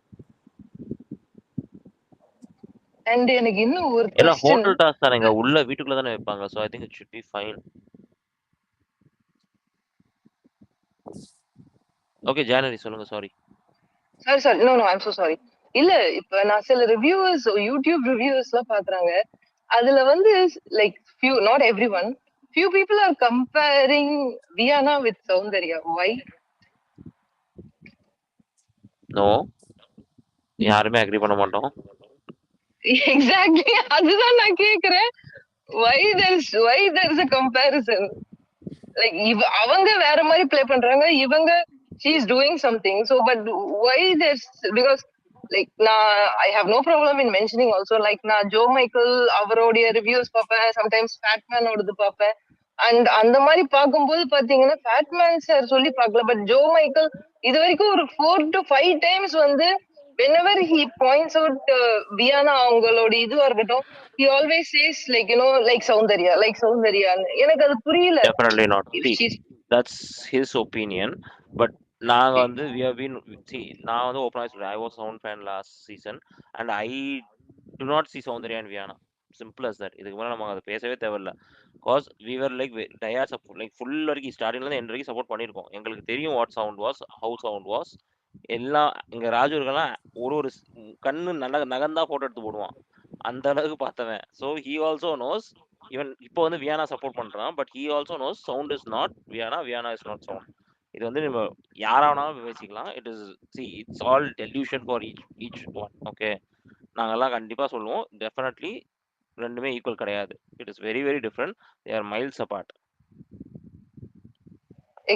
And எனக்கு இன்னும் ஒரு எல்லாம் ஹோட்டல் டாஸ்க் தானேங்க, உள்ள வீட்டுக்குள்ள தானே வைப்பாங்க. So I think it should be fine. Okay ஜானரி சொல்லுங்க. Sorry no I'm so sorry. இல்ல இப்ப நான் சில ரிவ்யூவர்ஸ் யூடியூப் ரிவ்யூவர்ஸ்லாம் பாக்குறாங்க, அதுல வந்து like few not everyone few people are comparing Viana with Soundarya. Why? No யாருமே அக்ரி பண்ண மாட்டோம். Exactly, அதுதான் நான் கேக்குறேன். why there's a comparison? Like அவங்க வேற மாதிரி ப்ளே பண்றாங்க, இவங்க she is doing something. So but why there's, because like I have no problem in mentioning also, like Joe Michael அவரோடைய ரிவ்யூஸ் பார்ப்பேன், சம்டைம்ஸ் ஃபேட்மேன் ஓடுது பார்ப்பேன். அண்ட் அந்த மாதிரி பார்க்கும்போது பாத்தீங்கன்னா ஃபேட்மேன் சார் சொல்லி பார்க்கல, பட் ஜோ மைக்கேல் இது வரைக்கும் ஒரு 4 to 5 times வந்து whenever he points out Viana அவங்களோட இதுவா இருக்கட்டும், he always says like like Soundarya. எனக்கு அது புரியல. Definitely not. That's his opinion. But நாங்க வந்து we have been நான் வந்து ஓபனா சொல்றேன், I was Sound fan last season and I do not see Soundarya and Viana. Simple as that. இதுக்கு மேல நம்ம அதை பேசவே தேவையில்ல. Because we were like dias like full வரைக்கும் ஸ்டார்டிங்ல இருந்து எண்ட் வரைக்கும் சப்போர்ட் பண்ணிருக்கோம். எங்களுக்கு தெரியும் what sound was, how sound was. எல்லாம் இங்க ராஜு இருக்கலாம், ஒரு கண்ணு நகந்தா போட்டோ எடுத்து போடுவான், அந்த அளவுக்கு பார்த்தவன். So he also knows, even இப்போ வந்து வியானா சப்போர்ட் பண்றான், but he also knows sound is not Viyana, Viyana is not sound. இது வந்து நம்ம யாராவனாலும் பேசிக்கலாம். It is it's all delusion for each one. Okay, நாங்கெல்லாம் கண்டிப்பா சொல்லுவோம், டெஃபினெட்லி ரெண்டுமே ஈக்குவல் கிடையாது. It is very very different. They are miles apart.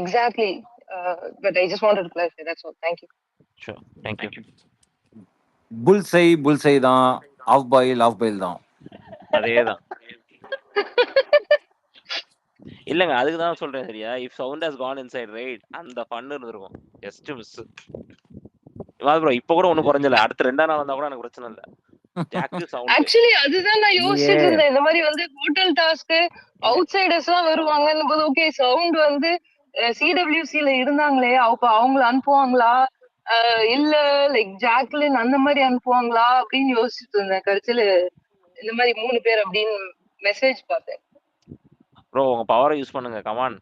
Exactly. But I just wanted to clarify, that's all. Thank you. Sure, thank you. புல்சை தான், ஆஃப் பாயில் தான். அதேதான். இல்லங்க, அதுக்கு தான் சொல்றேன் சரியா. If sound has gone inside right, அந்த ஃபன் இருந்திருக்கும். Just miss. ப்ரோ இப்போ கூட ஒன்றும் குறைஞ்சல, அடுத்த 2ஆம் நாள் வந்தா கூட எனக்கு பிரச்சனை இல்லை. ஆக்சுவலி அதுதான் நான் யோசிச்சுட்டு இருந்தேன். இந்த மாதிரி வந்து ஹோட்டல் டாஸ்க் அவுட் சைடர்ஸ் எல்லாம் வருவாங்கன்னு போது, ஓகே சவுண்ட் வந்து சிடபிள்யூசில இருந்தாங்களே, அவங்கள அனுப்புவாங்களா இல்ல லைக் ஜாக்லின் அந்த மாதிரி அனுப்புவாங்களா அப்படின்னு யோசிச்சுட்டு இருந்தேன். கடைசியில இந்த மாதிரி 3 பேர் அப்படின்னு மெசேஜ் பார்த்தேன். ப்ரோ உங்க பவரை யூஸ் பண்ணுங்க, கமான்.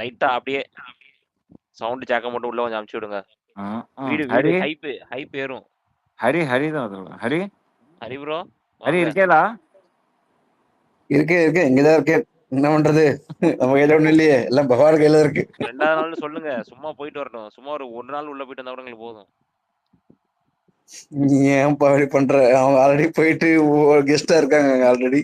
லைட்டா அப்படியே சவுண்ட் ஜாக்க மட்டும் உள்ள கொஞ்சம் அமுச்சு விடுங்க. வீடு ஹைப் ஏறும். ஹரி தான். ஹரி ப்ரோ, ஹரி இருக்கேடா? இருக்கே இங்கதான் இருக்கேன். என்ன பண்றது, நம்ம கையில ஒண்ணும் இல்லையே, எல்லாம் பகவான் கையில இருக்கு. 2ஆவது நாள் சொல்லுங்க, சும்மா போயிட்டு வரட்டும். சும்மா ஒரு நாள் உள்ள போயிட்டு வந்தா கூட எங்களுக்கு போதும். நீ ஏன் அப்படி பண்ற? அவங்க ஆல்ரெடி போயிட்டு கெஸ்டா இருக்காங்க ஆல்ரெடி.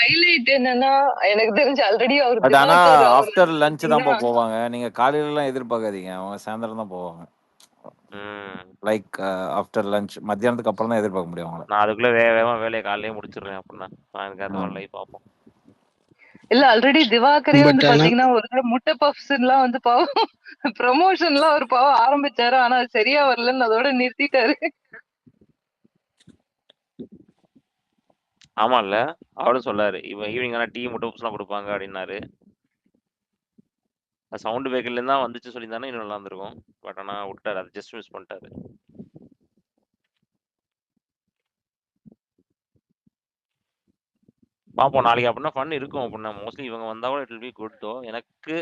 ஹைலைட் என்னன்னா எனக்கு தெரிஞ்சு ஆல்ரெடி அவர் ஆனா ஆஃப்டர் லஞ்ச் தான் போவாங்க. நீங்க காலையில எல்லாம் எதிர்பார்க்காதீங்க, அவங்க சாயந்தரம் தான் போவாங்க. லைக் ஆஃப்டர் லஞ்ச், மத்தியானத்துக்கு அப்புறம் தான் எதிர்பார்க்க முடியும் அவங்கள. நான் அதுக்குள்ள வேகமா வேலையை காலையிலே முடிச்சிடுறேன். அப்படின்னா எனக்கு அந்த மாதிரி லைஃப் பார்ப்போம். இல்ல ஆல்ரெடி திவாகரே வந்து பாத்தீங்கன்னா ஒரு முட்டை பப்ஸ் எல்லாம் வந்து பாவம் ப்ரமோஷன் எல்லாம் ஒரு பாவம் ஆரம்பிச்சாரு, ஆனா சரியா வரலன்னு அதோட நிறுத்திட்டாரு. ஆமா இல்ல அவரும் சொல்லாரு இவன் ஈவினிங் ஆனா டீ முட்டைலாம் கொடுப்பாங்க அப்படின்னாரு. சவுண்ட் பேக்கர்ல இருந்தா வந்துச்சு சொல்லியிருந்தானே இன்னும் நல்லா இருந்திருக்கும். பட் ஆனா விட்டாரு, அதை ஜஸ்ட் மிஸ் பண்ணிட்டாரு. பார்ப்போம் நாளைக்கு அப்படின்னா ஃபன் இருக்கும் அப்படின்னா மோஸ்ட்லி இவங்க வந்தா கூட இட் வில் பி குட் தோ. எனக்கு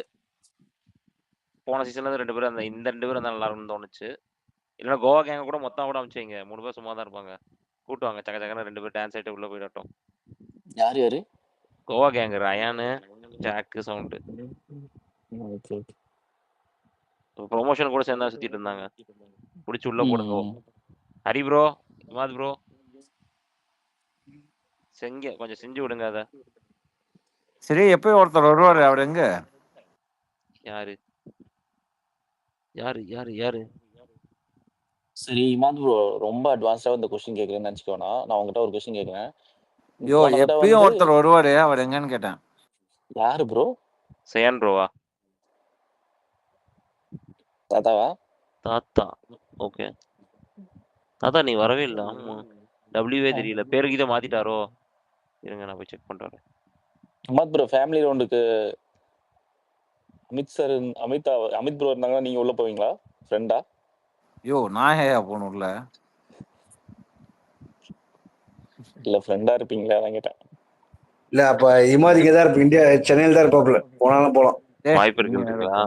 போன சீசன்ல இருந்து 2 பேரும் இந்த 2 பேரும் தான் நல்லா இருக்கும்னு தோணுச்சு. இல்லைன்னா கோவா கேங்க கூட மொத்தம் கூட அமைச்சிங்க, 3 பேர் சும்மா தான் இருப்பாங்க, கூட்டுவாங்க சக்க சக்கன 2 பேர் டான்ஸ் ஆகிட்டு உள்ள போயிடட்டும். யார் யாரு? Goa gang rayon jack sound okay promotion கூட சேர்ந்தா சுத்திட்டு இருந்தாங்க. பிடிச்சி உள்ள போடுங்க. ஹரி ப்ரோ, இமாத் ப்ரோ கொஞ்சம் செஞ்சு விடுங்க அதை. சரி, எப்பயும் ஒருத்தர் வருவாரு, அவர் எங்க? யாரு யாரு யாரு யாரு? சரி இமாத் ப்ரோ, ரொம்ப அட்வான்ஸ்டா இந்த கொஸ்டின் கேட்கறேன்னு நினைச்சுக்கோனா, நான் உங்ககிட்ட ஒரு கொஸ்டின் கேட்கறேன். யோ, எப்பயும் ஒருத்தர் வருவாரு, அவர் எங்கன்னு கேட்டேன். யாரு ப்ரோ? சயான் ப்ரோவா? தாத்தாவா? தாத்தா. ஓகே தாத்தா நீ வரவே இல்லை. ஆமா டபிள்யூவே தெரியல, பேருக்கு இதை மாத்திட்டாரோ? இருங்க நான் போய் செக் பண்றேன். இமாத் ப்ரோ ஃபேமிலி ரவுண்டுக்கு அமித் ப்ரோ இருந்தாங்கன்னா நீங்க உள்ள போவீங்களா ஃப்ரெண்டா? யோ, நான் ஏயா போகணும்ல? இல்ல ஃப்ரெண்டா இருப்பீங்களா அதான் கேட்டேன். இல்ல அப்ப இமாதிக்கு தான் இருப்ப, இந்தியா சென்னையில தான் இருப்பாப்ல, போனாலும் போலாம். வாய்ப்பு இருக்குன்றீங்களா?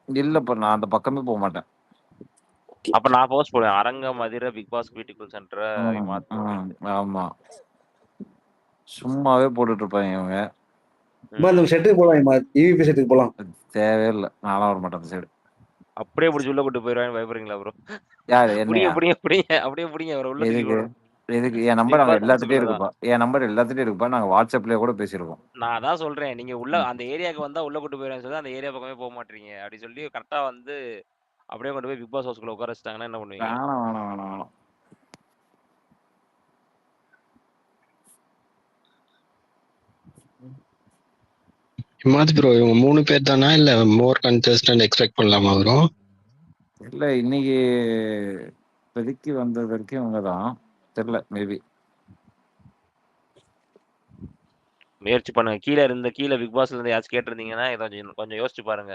இல்லப்பா, நான் அந்த பக்கமே போக மாட்டேன். அப்ப நான் போஸ்ட் போடுவேன், Aranga Madurai Bigg Boss critical centre. ஆமா, சும்மாவே போட்டுட்டு இருப்பாங்க இவங்க. செட்டுக்கு போலாம், இவிபி செட்டுக்கு போலாம். தேவையில்லை, நானும் வர மாட்டேன் அந்த சைடு. அப்படியே பிடிச்சி உள்ள கூட்டு போயிடுவாங்க, பயப்படுறீங்களா ப்ரோ? யாரு? புடிங்க அப்படியே புடிங்க அவரை உள்ள தூக்கி போடுறோம். எதுக்கு? என் நம்பர் அங்க எல்லாத்துலயும் இருக்குப்பா, என் நம்பர் எல்லாத்துலயும் இருக்குப்பா. நாங்க வாட்ஸ்அப்லயே கூட பேசிருக்கோம். நான் அதான் சொல்றேன், நீங்க உள்ள அந்த ஏரியாவுக்கு வந்தா உள்ள கூட்டு போயிடுறேன்னு சொல்லி அந்த ஏரியா பக்கமே போக மாட்டீங்க அப்படி சொல்லி கரெக்டா வந்து அப்படியே கொண்டு போய் பிக் பாஸ் ஹவுஸ்க்குள்ள உட்கார வச்சிட்டாங்கன்னா என்ன பண்ணுவீங்க? வேணாம். இமாத் ப்ரோ, இவங்க 3 பேர் தானா இல்ல மோர் கண்டஸ்டன்ட் எக்ஸ்பெக்ட் பண்ணலாமா ப்ரோ? இல்ல, இன்னைக்கு இப்போதைக்கு வந்தது வரைக்கும் இவங்க தான். தெரியல, மேபி முயற்சி பண்ணுங்க. கீழே பிக் பாஸ்ல இருந்து யாச்சும் கேட்டிருந்தீங்கன்னா கொஞ்சம் யோசிச்சு பாருங்க.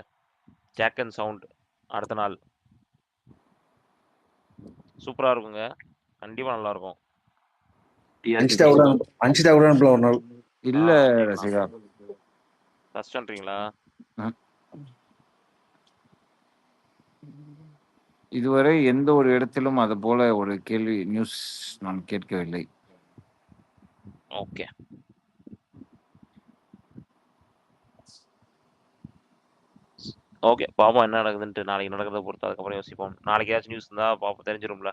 ஜாக் அண்ட் சவுண்ட் அடுத்த நாள் சூப்பரா இருக்குங்க, கண்டிப்பா நல்லா இருக்கும். அஞ்சிட்டா கூட ஒரு நாள் இல்ல ரசிகா கஷ்டம்ன்றீங்களா? இதுவரை எந்த ஒரு இடத்திலும் அது போல ஒரு கேள்வி நியூஸ் நான் கேட்கவில்லை. ஓகே ஓகே பாப்போம் என்ன நடக்குதுன்ட்டு. நாளைக்கு நடக்கிறத பொறுத்து அதுக்கப்புறம் யோசிப்போம். நாளைக்கு ஏதாச்சும் நியூஸ் இருந்தா பாப்போம், தெரிஞ்சிரும்ல.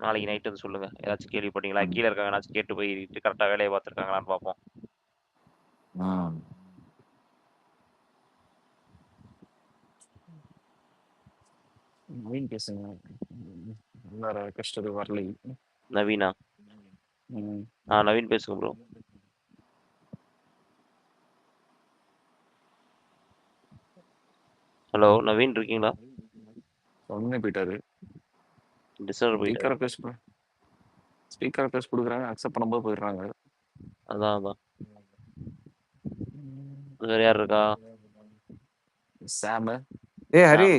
நாளைக்கு நைட் வந்து சொல்லுங்க, ஏதாச்சும் கேள்விப்பட்டீங்களா, கீழே இருக்காங்க ஏதாச்சும் கேட்டு போய் கரெக்டா வேலையை பார்த்துருக்காங்களான்னு பார்ப்போம். நவீன் பேசுங்க. கஷ்டது வரலை. நவீனா? நவீன் பேசுங்க ப்ரோ. ஹலோ நவீன் இருக்கீங்களா? ஒண்ணே போயிட்டாரு. ஸ்பீக்கர் பேச கொடுக்குறாங்க, அக்செப்ட் பண்ணும்போது போயிடுறாங்க. அதான் வேற யார் இருக்கா? சாம். ஹரி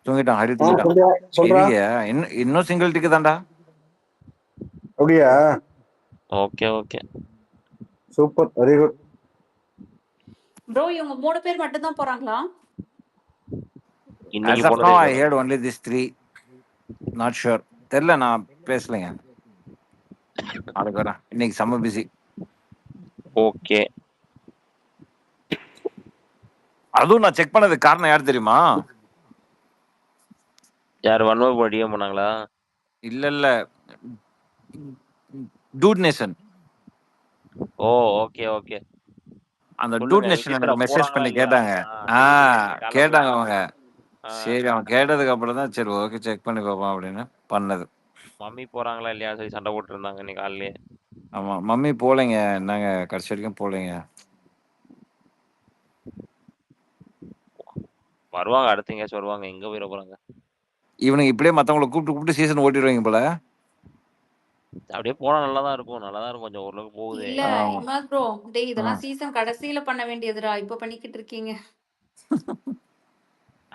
தூங்கிட்டான். ஹரி தூங்கிட்டான். இன்னும் சிங்கிள் டிக்கு தான்டா. அப்படியா? Okay super, very good. Bro இவங்க 3 பேர் மட்டும் தான் போறாங்களா? As of now, I heard only these 3. Not sure. தெரியல, நான் பேசலைங்க. நாளைக்கு வரேன், இன்னைக்கு செம்ம பிஸி. ஓகே. அதுவும் நான் செக் பண்ணது காரணம் யார் தெரியுமா? யார் வன்மபடியே போனாங்களா? இல்ல டூட் நேஷன். ஓ ஓகே அந்த டூட் நேஷன் எனக்கு மெசேஜ் பண்ணி கேட்டாங்க. கேட்டாங்க அவங்க. சரி, அவன் கேட்டதுக்கு அப்புறம் தான் சரி ஓகே செக் பண்ணி பார்ப்போம் அப்படின்னு பண்ணது. மம்மி போறாங்களா இல்லையா சொல்லி சண்டை போட்டு இருந்தாங்க இன்னைக்கு காலையிலே. ஆமா, மம்மி போலைங்க. என்னங்க கடைசி வரைக்கும் போலைங்க. வருவாங்க, அடுத்து எங்கேயாச்சும் வருவாங்க. எங்க போயிட போறாங்க? இவனுங்க இப்படியே மத்தவங்கள கூப்பிட்டு சீசன் ஓட்டிடுவாங்க போல. அப்படியே போனா நல்லா தான் இருக்கும் கொஞ்சம் ஓரளவுக்கு போகுது. இல்ல ஆமா. இமாத் ப்ரோ, டேய் ஆ. இதெல்லாம் சீசன் கடைசியில பண்ண வேண்டியதுடா, இப்ப பண்ணிக்கிட்டு இருக்கீங்க.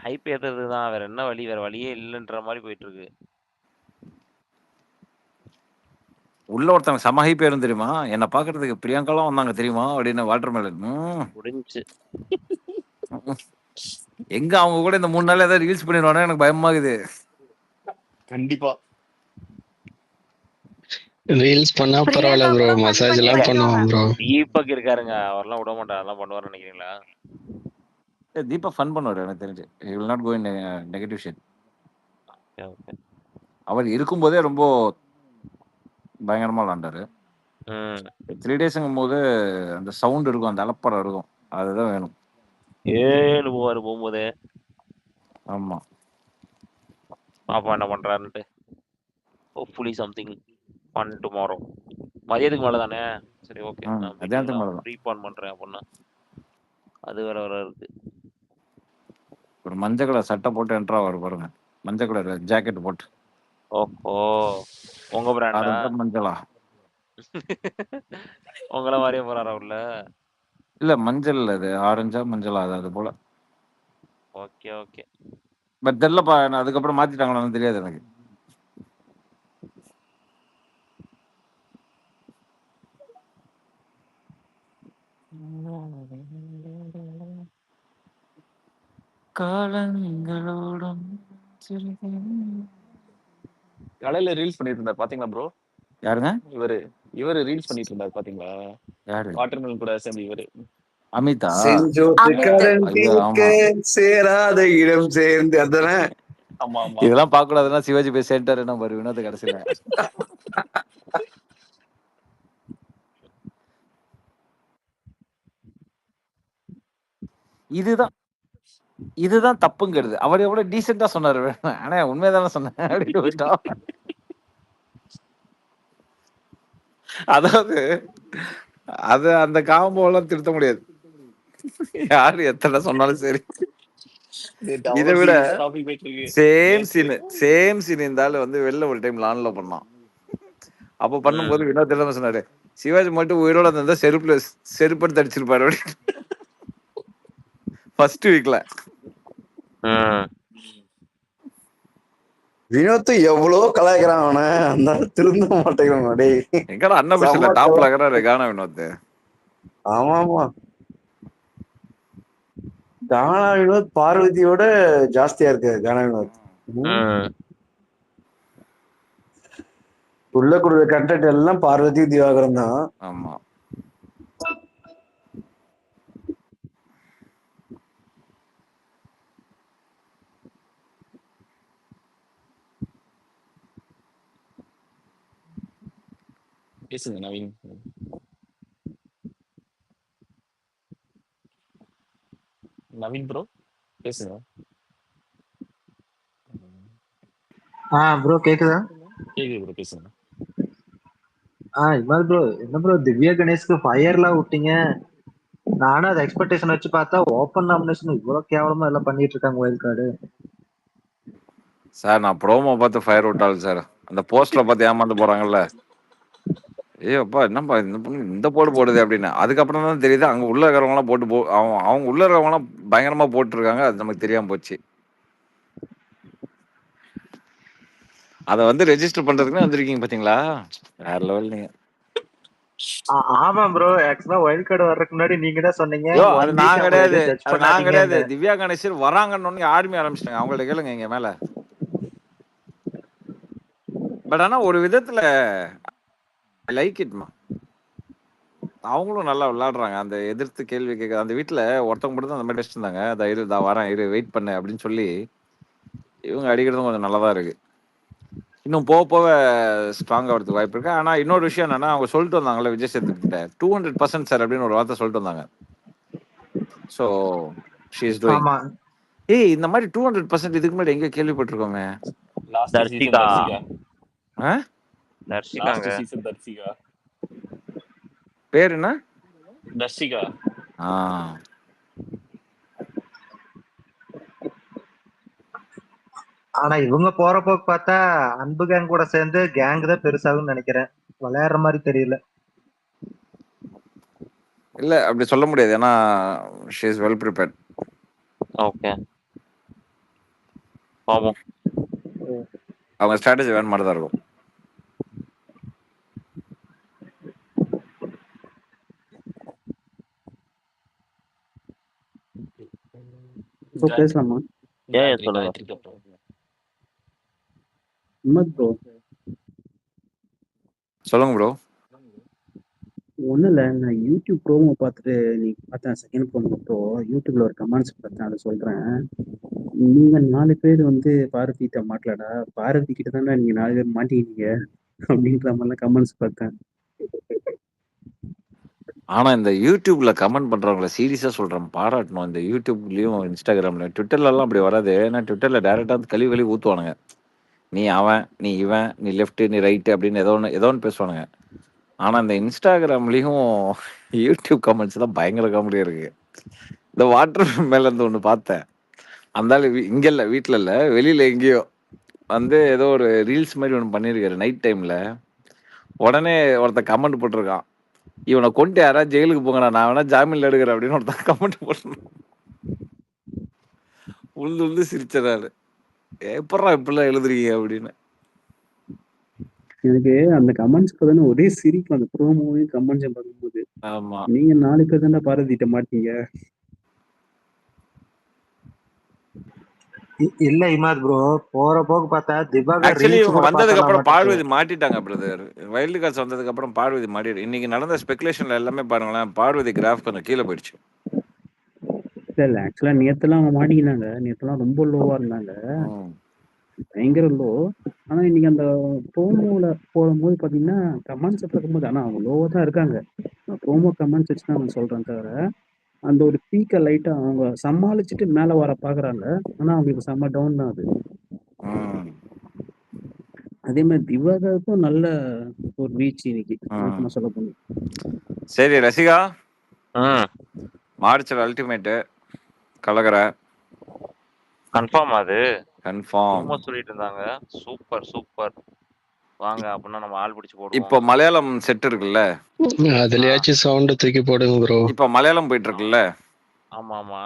ஹைப் ஏத்துறது தான், வேற என்ன வழி, வேற வழியே இல்லைன்ற மாதிரி போயிட்டு இருக்கு. உள்ள ஒருத்தவங்க செம ஹைப் ஏறும் தெரியுமா, என்ன பாக்குறதுக்கு பிரியங்காலாம் வந்தாங்க தெரியுமா அப்படின்னு. வாட்டர் மேலன் முடிஞ்சு எங்க அவங்க கூட இந்த 3 நாள் ஏதாவது ரீல்ஸ் பண்ணிடுவானே எனக்கு பயமாகுது. கண்டிப்பா ரீல்ஸ் பண்ணா பரவாயில்ல பிரியங்கா ப்ரோ, கூட ஃபன் மசாஜ் பண்ணி எல்லாம் வச்சாங்க. பண்ணுவான் ப்ரோ. தீபக் இருக்காருங்க, அவர்லாம் விட மாட்டார், அதெல்லாம் பண்ணுவார்னு நினைக்கிறீங்களா? தீபா ஃபன் பண்ணுவாரு எனக்கு தெரிஞ்சு. he will not go in negative shade. Okay. அவர் இருக்கும்போதே ரொம்ப பயங்கரமா விளாண்டாரு. 3 டேஸ்ங்கும் போது அந்த சவுண்ட் இருக்கும், அந்த அலப்பறம் இருக்கும், அதுதான் வேணும். ஏழு போவாரு போகும்போதே. ஆமா, பாப்பா என்ன பண்றாருன்ட்டு. Hopefully something fun tomorrow. மதியத்துக்கு மேல தானே? சரி ஓகே, நான் மத்தியானத்துக்கு மேல தான். ப்ரீபான் பண்றேன் அப்படின்னா. அது வேற இருக்கு. ஒரு மஞ்சள் கலர் சட்டை போட்டு என்ட்ரா ஆவார் பாருங்க, மஞ்சள் கலர் ஜாக்கெட் போட்டு. ஓஹோ, உங்க பிராண்டா? மஞ்சளா உங்கள மாதிரியே போறாரா உள்ள? இல்ல மஞ்சள், அது ஆரஞ்சா மஞ்சளா, அது போல. Okay okay. பட் தெரியலப்பா, அதுக்கப்புறம் மாத்திட்டாங்களான்னு தெரியாது எனக்கு. காலங்களோடும் காலையில ரீல்ஸ் பண்ணிட்டு இருந்தார் பாத்தீங்களா ப்ரோ? யாருங்க? இவரு ரீல்ஸ் பண்ணிட்டு இருந்தார் பாத்தீங்களா? யாரு? வாட்டர்மெலன் கூட சேர்ந்து இவரு அமிதா. சேராத இடம் சேர்ந்து அதானே. ஆமா ஆமா, இதெல்லாம் பார்க்க கூடாதுன்னா சிவாஜி போய் சேர்ந்தாரு நம்ம வினோத் கடைசியில. இதுதான் தப்புங்கிறது. அவர் எவ்வளவு டீசெண்டா சொன்னாரு, ஆனா உண்மையதானே சொன்னேன் அப்படின்னு போயிட்டோம். அதாவது அது அந்த காம்போ எல்லாம் திருத்த முடியாது, யாரு எத்தனை சொன்னாலும் சரி. இதை விட சேம் சீன் இருந்தாலும் வந்து வெளில ஒரு டைம் லான்ல பண்ணான். அப்ப பண்ணும்போது வினோத் என்ன சொன்னாரு, சிவாஜி மட்டும் உயிரோட இருந்தா செருப்படுத்து அடிச்சிருப்பாரு அப்படின்னு. ஃபர்ஸ்ட் வீக்ல வினோத் எவ்வளவு கலாய்க்கிறான் அவனை, அந்த திருந்த மாட்டேங்கிறான். டேய் எங்கடா அன்அபிஷியல்ல டாப்ல இருக்கிறாரு கானா வினோத். ஆமா ஆமா, கானா வினோத் பார்வதியோட ஜாஸ்தியா இருக்கு கானா வினோத். உள்ள கொடுக்குற கண்டென்ட் எல்லாம் பார்வதி திவாகரன் தான். ஆமா, பேசுங்க நவீன். நவீன் ப்ரோ பேசுங்க. ப்ரோ கேக்குதா? கேக்குது ப்ரோ, பேசுங்க. இமால் ப்ரோ, என்ன ப்ரோ திவ்யா கணேஷ்க்கு ஃபயர்லாம் விட்டீங்க? நானும் அதை எக்ஸ்பெக்டேஷன் வச்சு பார்த்தா ஓப்பன் நாமினேஷன் இவ்வளவு கேவலமா எல்லாம் பண்ணிட்டு இருக்காங்க வைல்ட் கார்டு. சார் நான் ப்ரோமோ பார்த்து ஃபயர் விட்டாலும் சார், அந்த போஸ்டரை பார்த்து ஏமாந்து போறாங்கல்ல, ஏப்பா என்னப்பா இந்த பொண்ணு இந்த போடுது அப்படின்னு. அதுக்கப்புறம் தான் தெரியுது அங்க உள்ள இருக்கிறவங்களாம் போட்டு அவங்க உள்ள இருக்கிறவங்களாம் பயங்கரமா போட்டுருக்காங்க, அது நமக்கு தெரியாம போச்சு. அதை வந்து ரெஜிஸ்டர் பண்றதுக்குன்னு வந்திருக்கீங்க பாத்தீங்களா, வேற லெவல் நீங்க. ஆமா ப்ரோ, ஆக்சுவலா வைல்ட் கார்டு வர்றதுக்கு முன்னாடி நீங்க தான் சொன்னீங்க அது நான் கிடையாது, திவ்யா கணேசன் வராங்கன்னு ஆர்மி ஆரம்பிச்சிட்டாங்க. அவங்கள்ட்ட கேளுங்க இங்க மேல. பட் ஆனா ஒரு விதத்துல லைக் இட்மா, அவங்களும் நல்லா விளையாடுறாங்க. அந்த எதிர்த்து கேள்வி கேட்க அந்த வீட்டுல ஒருத்தவங்க மட்டும் தான் அந்த மாதிரி வச்சிருந்தாங்க, தான் வரேன் இரு வெயிட் பண்ணு அப்படின்னு சொல்லி. இவங்க அடிக்கிறதும் கொஞ்சம் நல்லாதான் இருக்கு, இன்னும் போக போக ஸ்ட்ராங் ஆகிறதுக்கு வாய்ப்பு இருக்கு. ஆனா இன்னொரு விஷயம் என்னன்னா, அவங்க சொல்லிட்டு வந்தாங்கல்ல விஜய் சேதுபதி 200% சார் அப்படின்னு ஒரு வார்த்தை சொல்லிட்டு வந்தாங்க. So she is doing. ஏய் இந்த மாதிரி 200% இதுக்கு முன்னாடி எங்க கேள்விப்பட்டிருக்கோமே? தர்ஷிகா. பேர் என்ன? தர்ஷிகா. ஆனா இவங்க போற போக்கு பார்த்தா அன்பு கேங் கூட சேர்ந்து கேங் தான் பெருசாகும்னு நினைக்கிறேன். விளையாடுற மாதிரி தெரியல. இல்ல அப்படி சொல்ல முடியாது. ஏன்னா she is well prepared. Okay பாப்போம். அவங்க ஸ்ட்ராட்டஜி வேற மாதிரி தான் இருக்கும். பேசலாமா? சொல்லுங்க. ப்ரோ சொல்லுங்க ப்ரோ. ஒன்றும் இல்லை, நான் யூடியூப் ப்ரோமோ பார்த்துட்டு நீ பார்த்தேன் செகண்ட் ப்ரோமோ ப்ரோ. யூடியூப்ல ஒரு கமெண்ட்ஸ் பார்த்தேன், அதை சொல்கிறேன். நீங்கள் 4 பேர் வந்து பாரதிட்ட மாட்டலடா, பாரதி கிட்ட தானே நீங்கள் 4 பேர் மாட்டிக்கிட்டீங்க அப்படின்ற மாதிரிலாம் கமெண்ட்ஸ் பார்த்தேன். ஆனா இந்த யூடியூப்ல கமெண்ட் பண்றவங்கள சீரியஸா சொல்றேன், பாராட்டணும். இந்த யூடியூப்லயும் இன்ஸ்டாகிராம்ல ட்விட்டர்ல எல்லாம் அப்படி வராது. ஏன்னா ட்விட்டர்ல டைரக்டா கழுவி ஊத்துவானுங்க. நீ அவன், நீ இவன், நீ லெஃப்ட், நீ ரைட்டு அப்படின்னு ஏதோ ஒன்று பேசுவானுங்க. ஆனா இந்த இன்ஸ்டாகிராம்லயும் யூடியூப் கமெண்ட்ஸ் தான் பயங்கர காமெடியா இருக்கு. இந்த வாட்டர் மேல இருந்து ஒன்று பார்த்தேன். அந்த இங்க இல்ல, வீட்டுல இல்ல, வெளியில எங்கேயோ வந்து ஏதோ ஒரு ரீல்ஸ் மாதிரி ஒன்று பண்ணியிருக்காரு நைட் டைம்ல. உடனே ஒருத்தன் கமெண்ட் போட்டிருக்கான், இவனை கொண்டு யாராவது ஜெயிலுக்கு போங்கடா, நான் வேணா ஜாமீன்ல எடுக்கிறேன் அப்படின்னு ஒருத்தன் கமெண்ட் போட்டிருந்தான். உழுது சிரிச்சதாரு, எப்படா இப்படிலாம் எழுதுறீங்க அப்படின்னு. எனக்கு அந்த கமெண்ட்ஸ் பார்த்தா ஒரே சிரிப்பு, அந்த ப்ரோமோவையும் கமெண்ட்ஸும் பார்க்கும்போது. ஆமா, நீங்க 4 பேர் தானே பாரதிட்ட மாட்டீங்க. இல்ல இமாத் ப்ரோ, போற போக்கு பார்த்தா திவாகர் ஆக்சுவலி ரீல்ஸ் இவங்க கூட வந்ததுக்கு அப்புறம் பார்த்தலாம். பார்வதி மாட்டிட்டாங்க பிரதர். வைல்டு கார்ட்ஸ் வந்ததுக்கு அப்புறம் பார்வதி மாட்டிடு. இன்னைக்கு நடந்த ஸ்பெகுலேஷன்ல எல்லாமே பாருங்களேன், பார்வதி கிராஃப் கொஞ்சம் கீழே போயிடுச்சு. இல்ல ஆக்சுவலா நேத்துலாம் அவங்க மாட்டிக்கினாங்க. நேத்துலாம் ரொம்ப லோவா இருந்தாங்க, பயங்கர லோ. ஆனா இன்னைக்கு அந்த ப்ரோமோல போடும்போது பாத்தீங்கன்னா கமெண்ட்ஸ் பார்க்கும்போது, ஆனா அவங்க லோவா தான் இருக்காங்க. ப்ரோமோ கமெண்ட்ஸ் வச்சு தான் நான் சொல்றேன் தவிர, அந்த ஒரு பீக்கை லைட்டா அவங்க சமாளிச்சுட்டு மேல வர பாக்குறாங்க. ஆனா அவங்களுக்கு செம்ம டவுன் தான் அது. அதே மாதிரி திவாகருக்கும் நல்ல ஒரு ரீச் இன்னைக்கு நான் சொல்ல போனேன். சரி ரசிகா, மார்ச்சல் அல்டிமேட் கலகர கன்ஃபார்ம், அது கன்ஃபார்ம் சொல்லிட்டு இருந்தாங்க. சூப்பர் சூப்பர், வாங்க அப்படின்னா நம்ம ஆள் பிடிச்சு போடுவோம். இப்போ மலையாளம் செட் இருக்குல்ல, அதுலயாச்சும் சவுண்ட் தூக்கி போடுங்க ப்ரோ. இப்போ மலையாளம் போயிட்டு இருக்குல்ல, ஆமா ஆமா,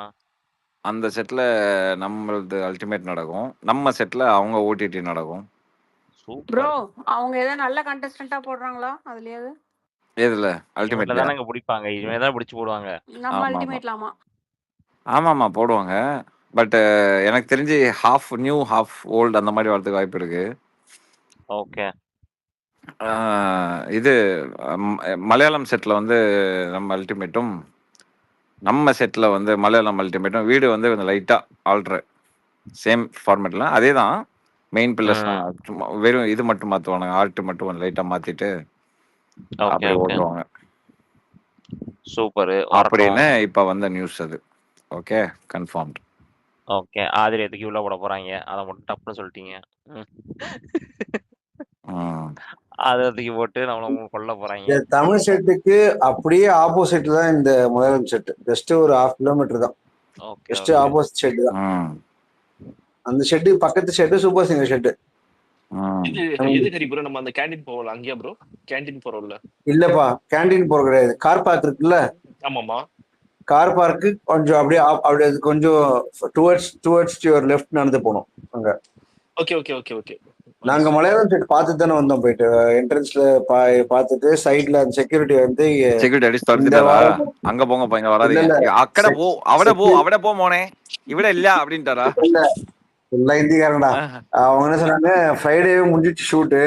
அந்த செட்ல நம்மளது அல்டிமேட் நடக்கும், நம்ம செட்ல அவங்க ஓடிடி நடக்கும். ப்ரோ அவங்க ஏதாவது நல்ல கண்டஸ்டன்ட்டா போடுறாங்களா அதுலயாவது? எதுல? அல்டிமேட்ல தானங்க பிடிப்பாங்க, இனிமே தான் பிடிச்சு போடுவாங்க. நம்ம அல்டிமேட்லாமா? ஆமாமா போடுவாங்க. பட் எனக்கு தெரிஞ்சு ஹாஃப் நியூ ஹாஃப் ஓல்டு அந்த மாதிரி வரதுக்கு வாய்ப்பு இருக்கு. ஓகே, இது மலையாளம் செட்ல வந்து நம்ம அல்டிமேட்டும், நம்ம செட்ல வந்து மலையாளம் அல்டிமேட்டும் வீடு வந்து கொஞ்சம் லைட்டா ஆல்ட்ரு, சேம் ஃபார்மேட்ல அதே தான், மெயின் பில்லர்ஸ் தான், சும்மா வெறும் இது மட்டும் மாற்றுவானுங்க, ஆர்ட் மட்டும் கொஞ்சம் லைட்டாக மாற்றிட்டு அப்படி ஓட்டுவாங்க. சூப்பர் அப்படின்னு இப்போ வந்த நியூஸ் அது. Okay, confirmed. ஓகே, ஆதிரி எதுக்கு உள்ள போட போறாங்க, அதை மட்டும் டப்புன்னு சொல்லிட்டீங்க. அதை தூக்கி போட்டு நம்மள கொல்ல போறாங்க. தமிழ் செட்டுக்கு அப்படியே ஆப்போசிட்ல தான் இந்த மலையாளம் செட்டு. ஜஸ்ட் ஒரு 1/2 கிலோமீட்டர் தான், ஜஸ்ட் ஆப்போசிட் ஷெட் தான். அந்த ஷெட்டு பக்கத்து ஷெட்டு சூப்பர் சிங்கர் ஷெட்டு. எது ஹரி ப்ரோ, நம்ம அந்த கேண்டீன் போறோம்ல அங்கேயா ப்ரோ? கேண்டீன் போறோம்ல? இல்லப்பா, கேண்டீன் போற கிடையாது, கார் பார்க் இருக்குல்ல. ஆமாமா, கார் பார்க்கு கொஞ்சம் அப்படியே கொஞ்சம் டுவர்ட்ஸ் யுவர் லெஃப்ட் நடந்து போனோம் அங்க. Okay okay okay okay. நாங்க மலையாளம் செட் பார்த்துட்டு தானே வந்தோம். போயிட்டு என்ட்ரன்ஸ்ல பார்த்துட்டு சைட்ல அந்த செக்யூரிட்டி வந்து செக்யூரிட்டி அடிச்சு தடுத்துட்டாரா, அங்க போங்க இங்க வராதீங்க, அக்கட போ அவட போ மோனே இவிட இல்ல அப்படின்ட்டாரா? இல்ல ஹிந்திக்காரங்கடா. அவங்க என்ன சொன்னாங்க, ஃப்ரைடேவே முடிஞ்சிச்சு ஷூட்டு,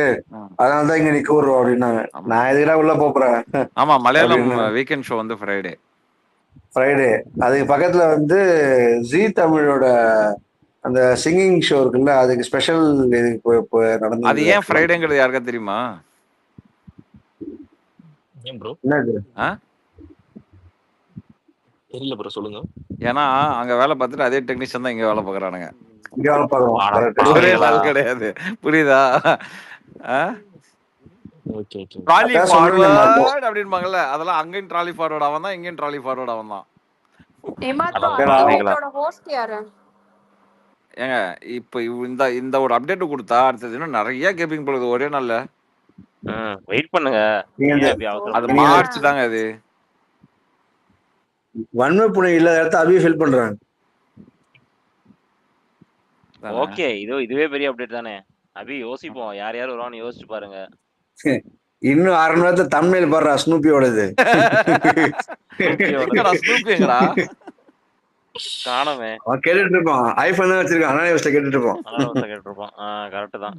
அதனாலதான் இங்க நிக்க விடுறோம் அப்படின்னாங்க. நான் எதுக்குடா உள்ள போறேன். ஆமா, மலையாளம் வீக்கெண்ட் ஷோ வந்து ஃப்ரைடே. அதுக்கு பக்கத்துல வந்து ஜீ தமிழோட அந்த சிங்கிங் ஷோ இருக்குல்ல, அதுக்கு ஸ்பெஷல் நடந்து. அது ஏன் ஃப்ரைடேங்கிறது யாருக்கா தெரியுமா? ஏன் ப்ரோ? என்னது? தெரியல ப்ரோ, சொல்லுங்க. ஏன்னா அங்க வேலை பார்த்துட்டு அதே டெக்னீஷியன் தான் இங்க வேலை பார்க்கறானுங்க. இங்க வேலை பார்க்கறோம், ஒரே ஆள் கிடையாது, புரியுதா? Okay okay. ட்ராலி ஃபார்வர்ட் அப்படின்பாங்கல்ல, அதெல்லாம் அங்கேயும் ட்ராலி ஃபார்வர்ட் அவன் தான், இங்கேயும் ட்ராலி ஃபார்வர்ட் அவன் தான். ஹோஸ்ட் யாரு? ஏங்க இப்ப இந்த இந்த ஒரு அப்டேட் கொடுத்தா அடுத்தது இன்னும் நிறைய கேப்பிங் போகுது ஒரே நாள்ல. வெயிட் பண்ணுங்க. நீங்க ஏன் அந்த அப்படி அது அவசரப்படுறீங்க? மார்ச் தாங்க அது. வன்மை புனை இல்லாத இடத்த அபியை ஃபீல் பண்றாங்க. தானே? ஓகே, இதுவே பெரிய அப்டேட் தானே. அபி யோசிப்போம், யார் யார் வருவான்னு யோசிச்சு பாருங்க. இன்னும் 6 மணி நேரத்துல தம்ப்நெயில் பாடுறா ஸ்னூப்பியோடது. எங்கடா ஸ்னூப்பி எங்கடா? காணோமே. அவன் கேட்டுட்டு இருப்பான். ஐபோன் தான் வச்சிருக்கான். அனானிவஸ்ல கேட்டுட்டு இருப்பான். அனானிவஸ்ல கேட்டுட்டு இருப்பான். கரெக்ட் தான்.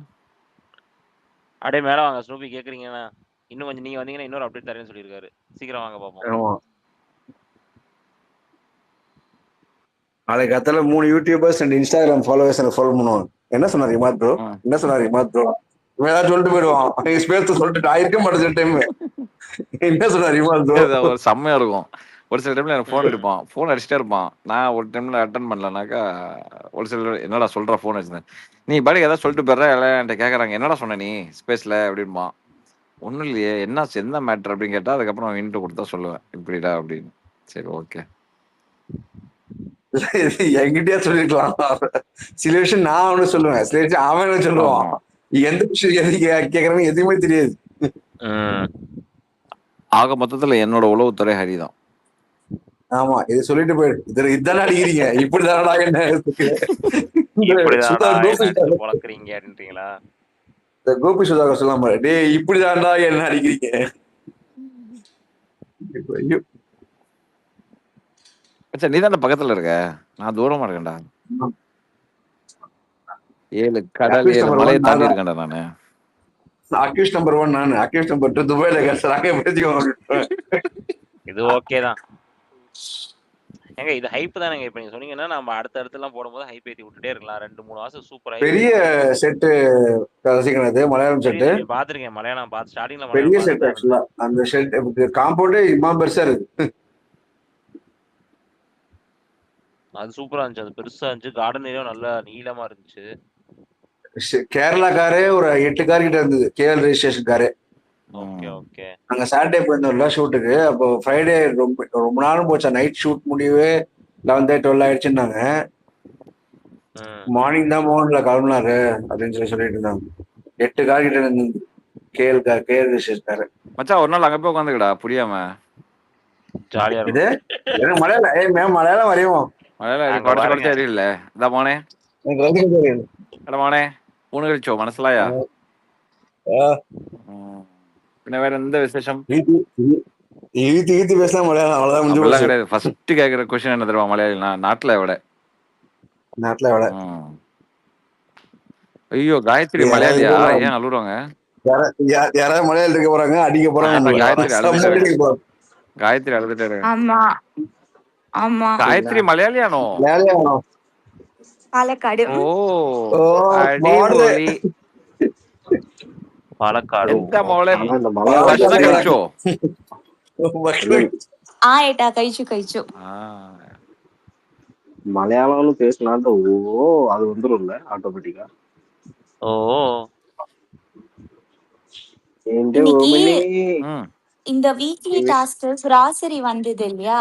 அப்படியே மேல வாங்க ஸ்னூப்பி, கேக்குறீங்கன்னா இன்னும் கொஞ்சம் நீங்க வந்தீங்கன்னா இன்னொரு அப்டேட் தரேன்னு சொல்லியிருக்காரு. சீக்கிரம் வாங்க பாப்போம். ஆமா. நாளைக்கு கத்தல 3 யூடியூபர்ஸ் அண்ட் இன்ஸ்டாகிராம் ஃபாலோவர்ஸ் எனக்கு ஃபாலோ பண்ணுவாங்க. என்ன சொன்னாரு இமாத் ப்ரோ? என்ன சொன்னாரு இமாத் ப்ரோ? ஏதாவது சொல்லிட்டு போயிடுவான். ஸ்பேஸ் சொல்லிட்டு நான் இருக்க மாட்டேன் சில டைம். என்ன சொன்னாரு இமாத் ப்ரோ? ஒரு செம்மையா இருக்கும். ஒரு சில டைம்ல எனக்கு ஃபோன் அடிப்பான். ஃபோன் அடிச்சுட்டே இருப்பான். நான் ஒரு டைம்ல அட்டன் பண்ணலனாக்கா ஒரு சில என்னடா சொல்ற ஃபோன் அடிச்சேன். நீ பாடி ஏதாவது சொல்லிட்டு போயிடுற என்கிட்ட கேட்கறாங்க. என்னடா சொன்ன நீ ஸ்பேஸ்ல அப்படின்பா. ஒன்றும் இல்லையே என்ன எந்த மேட்ரு அப்படின்னு கேட்டா அதுக்கப்புறம் இன்ட்ரோ கொடுத்தா சொல்லுவேன் இப்படிடா அப்படின்னு. சரி ஓகே. என்கிட்டயே சொல்லிருக்கலாம். சில விஷயம் நான் அவனு சொல்லுவேன், சில விஷயம் அவன் சொல்லுவான். எந்த விஷயம் எது கேட்கறன்னு எதுவுமே தெரியாது. ஆக மொத்தத்துல என்னோட உளவுத்துறை ஹரிதான். ஆமா, இது சொல்லிட்டு போயிடு. இதுதானே அடிக்கிறீங்க, இப்படிதானடா என்ன வளர்க்குறீங்க அப்படின்றீங்களா? இந்த கோபி சுதாகர் சொல்லாம டே இப்படிதான்டா என்ன அடிக்கிறீங்க. நீ தானே பக்கத்துல இருக்க, நான் தூரமா இருக்கேன்டா. 7 கடல் 7 மலையை தாண்டி இருக்கேன்டா நானு. அக்யூஸ் நம்பர் 1 நானு, அக்யூஸ் நம்பர் 2 துபாயில பேசிக்கோங்க. இது ஓகே தான். ஏங்க இது ஹைப் தானேங்க. இப்ப நீங்க சொன்னீங்கன்னா நம்ம அடுத்த எல்லாம் போடும்போது ஹைப் ஏத்தி விட்டுட்டே இருக்கலாம். 2-3 மாசம் சூப்பரா பெரிய செட் ரசிக்கனது மலையாளம் செட் பாத்துருக்கேன். மலையாளம் பார்த்து ஸ்டார்டிங்ல பெரிய செட். ஆக்சுவலா அந்த செட் காம்பவுண்டே இம்மா பெருசா இருக்கு. அது சூப்பரா இருந்துச்சு. அது பெருசா இருந்துச்சு. கார்டன் ஏரியா நல்லா நீளமா இருந்துச்சு. கேரளா காரே ஒரு 8 கார் கிட்ட இருந்தது. கேஎல் ரெஜிஸ்ட்ரேஷன் காரே. Okay okay. நாங்க சாட்டர்டே போயிருந்தோம்ல ஷூட்டுக்கு. அப்போ ஃப்ரைடே ரொம்ப நாளும் போச்சா. நைட் ஷூட் முடியவே 11-12 ஆயிடுச்சுன்னாங்க. மார்னிங் தான் மோகன்ல கிளம்புனாரு அப்படின்னு சொல்லிட்டு இருந்தாங்க. 8 கார் கிட்ட இருந்தது. KL registration car. மச்சான் ஒரு நாள் அங்க போய் உட்காந்துக்கடா புரியாம. ஜாலியா இது எனக்கு மலையாளம் மலையாளம் வரையும் மலையாளம் படிச்ச அறியல. இதா போனே മോനെ ഊണ് കഴിച്ചോ? മനസ്സിലായാ? പിന്നെ വേറെ എന്താ വിശേഷം? கிடையாது. ஃபர்ஸ்ட் கேக்குற क्वेश्चन என்ன தெரியுமா மலையாளி? நாட்டுல எവിടെ? ஐயோ காயத்ரி மலையாளியா? ஏன் அழுறாங்க? யாராவது மலையாளி இருக்க போறாங்க, அடிக்க போறாங்க. காயத்ரி அழுதுட்டே இருக்காங்க. ஆமா ஆமா. காயத்ரி மலையாளியானோ? പാലക്കാട്. ഓ അടിപൊളി. പാലക്കാട്. എന്താ മോളെ ഭക്ഷണം കഴിച്ചോ? ആ ഏട്ടാ കഴിച്ചു. மலையாளம்னு பேசினாட்ட அது வந்துரும்ல ஆட்டோமேட்டிக்கா. இன்னைக்கு இந்த வீக்லி டாஸ்க் கிராசரி வந்தது இல்லையா?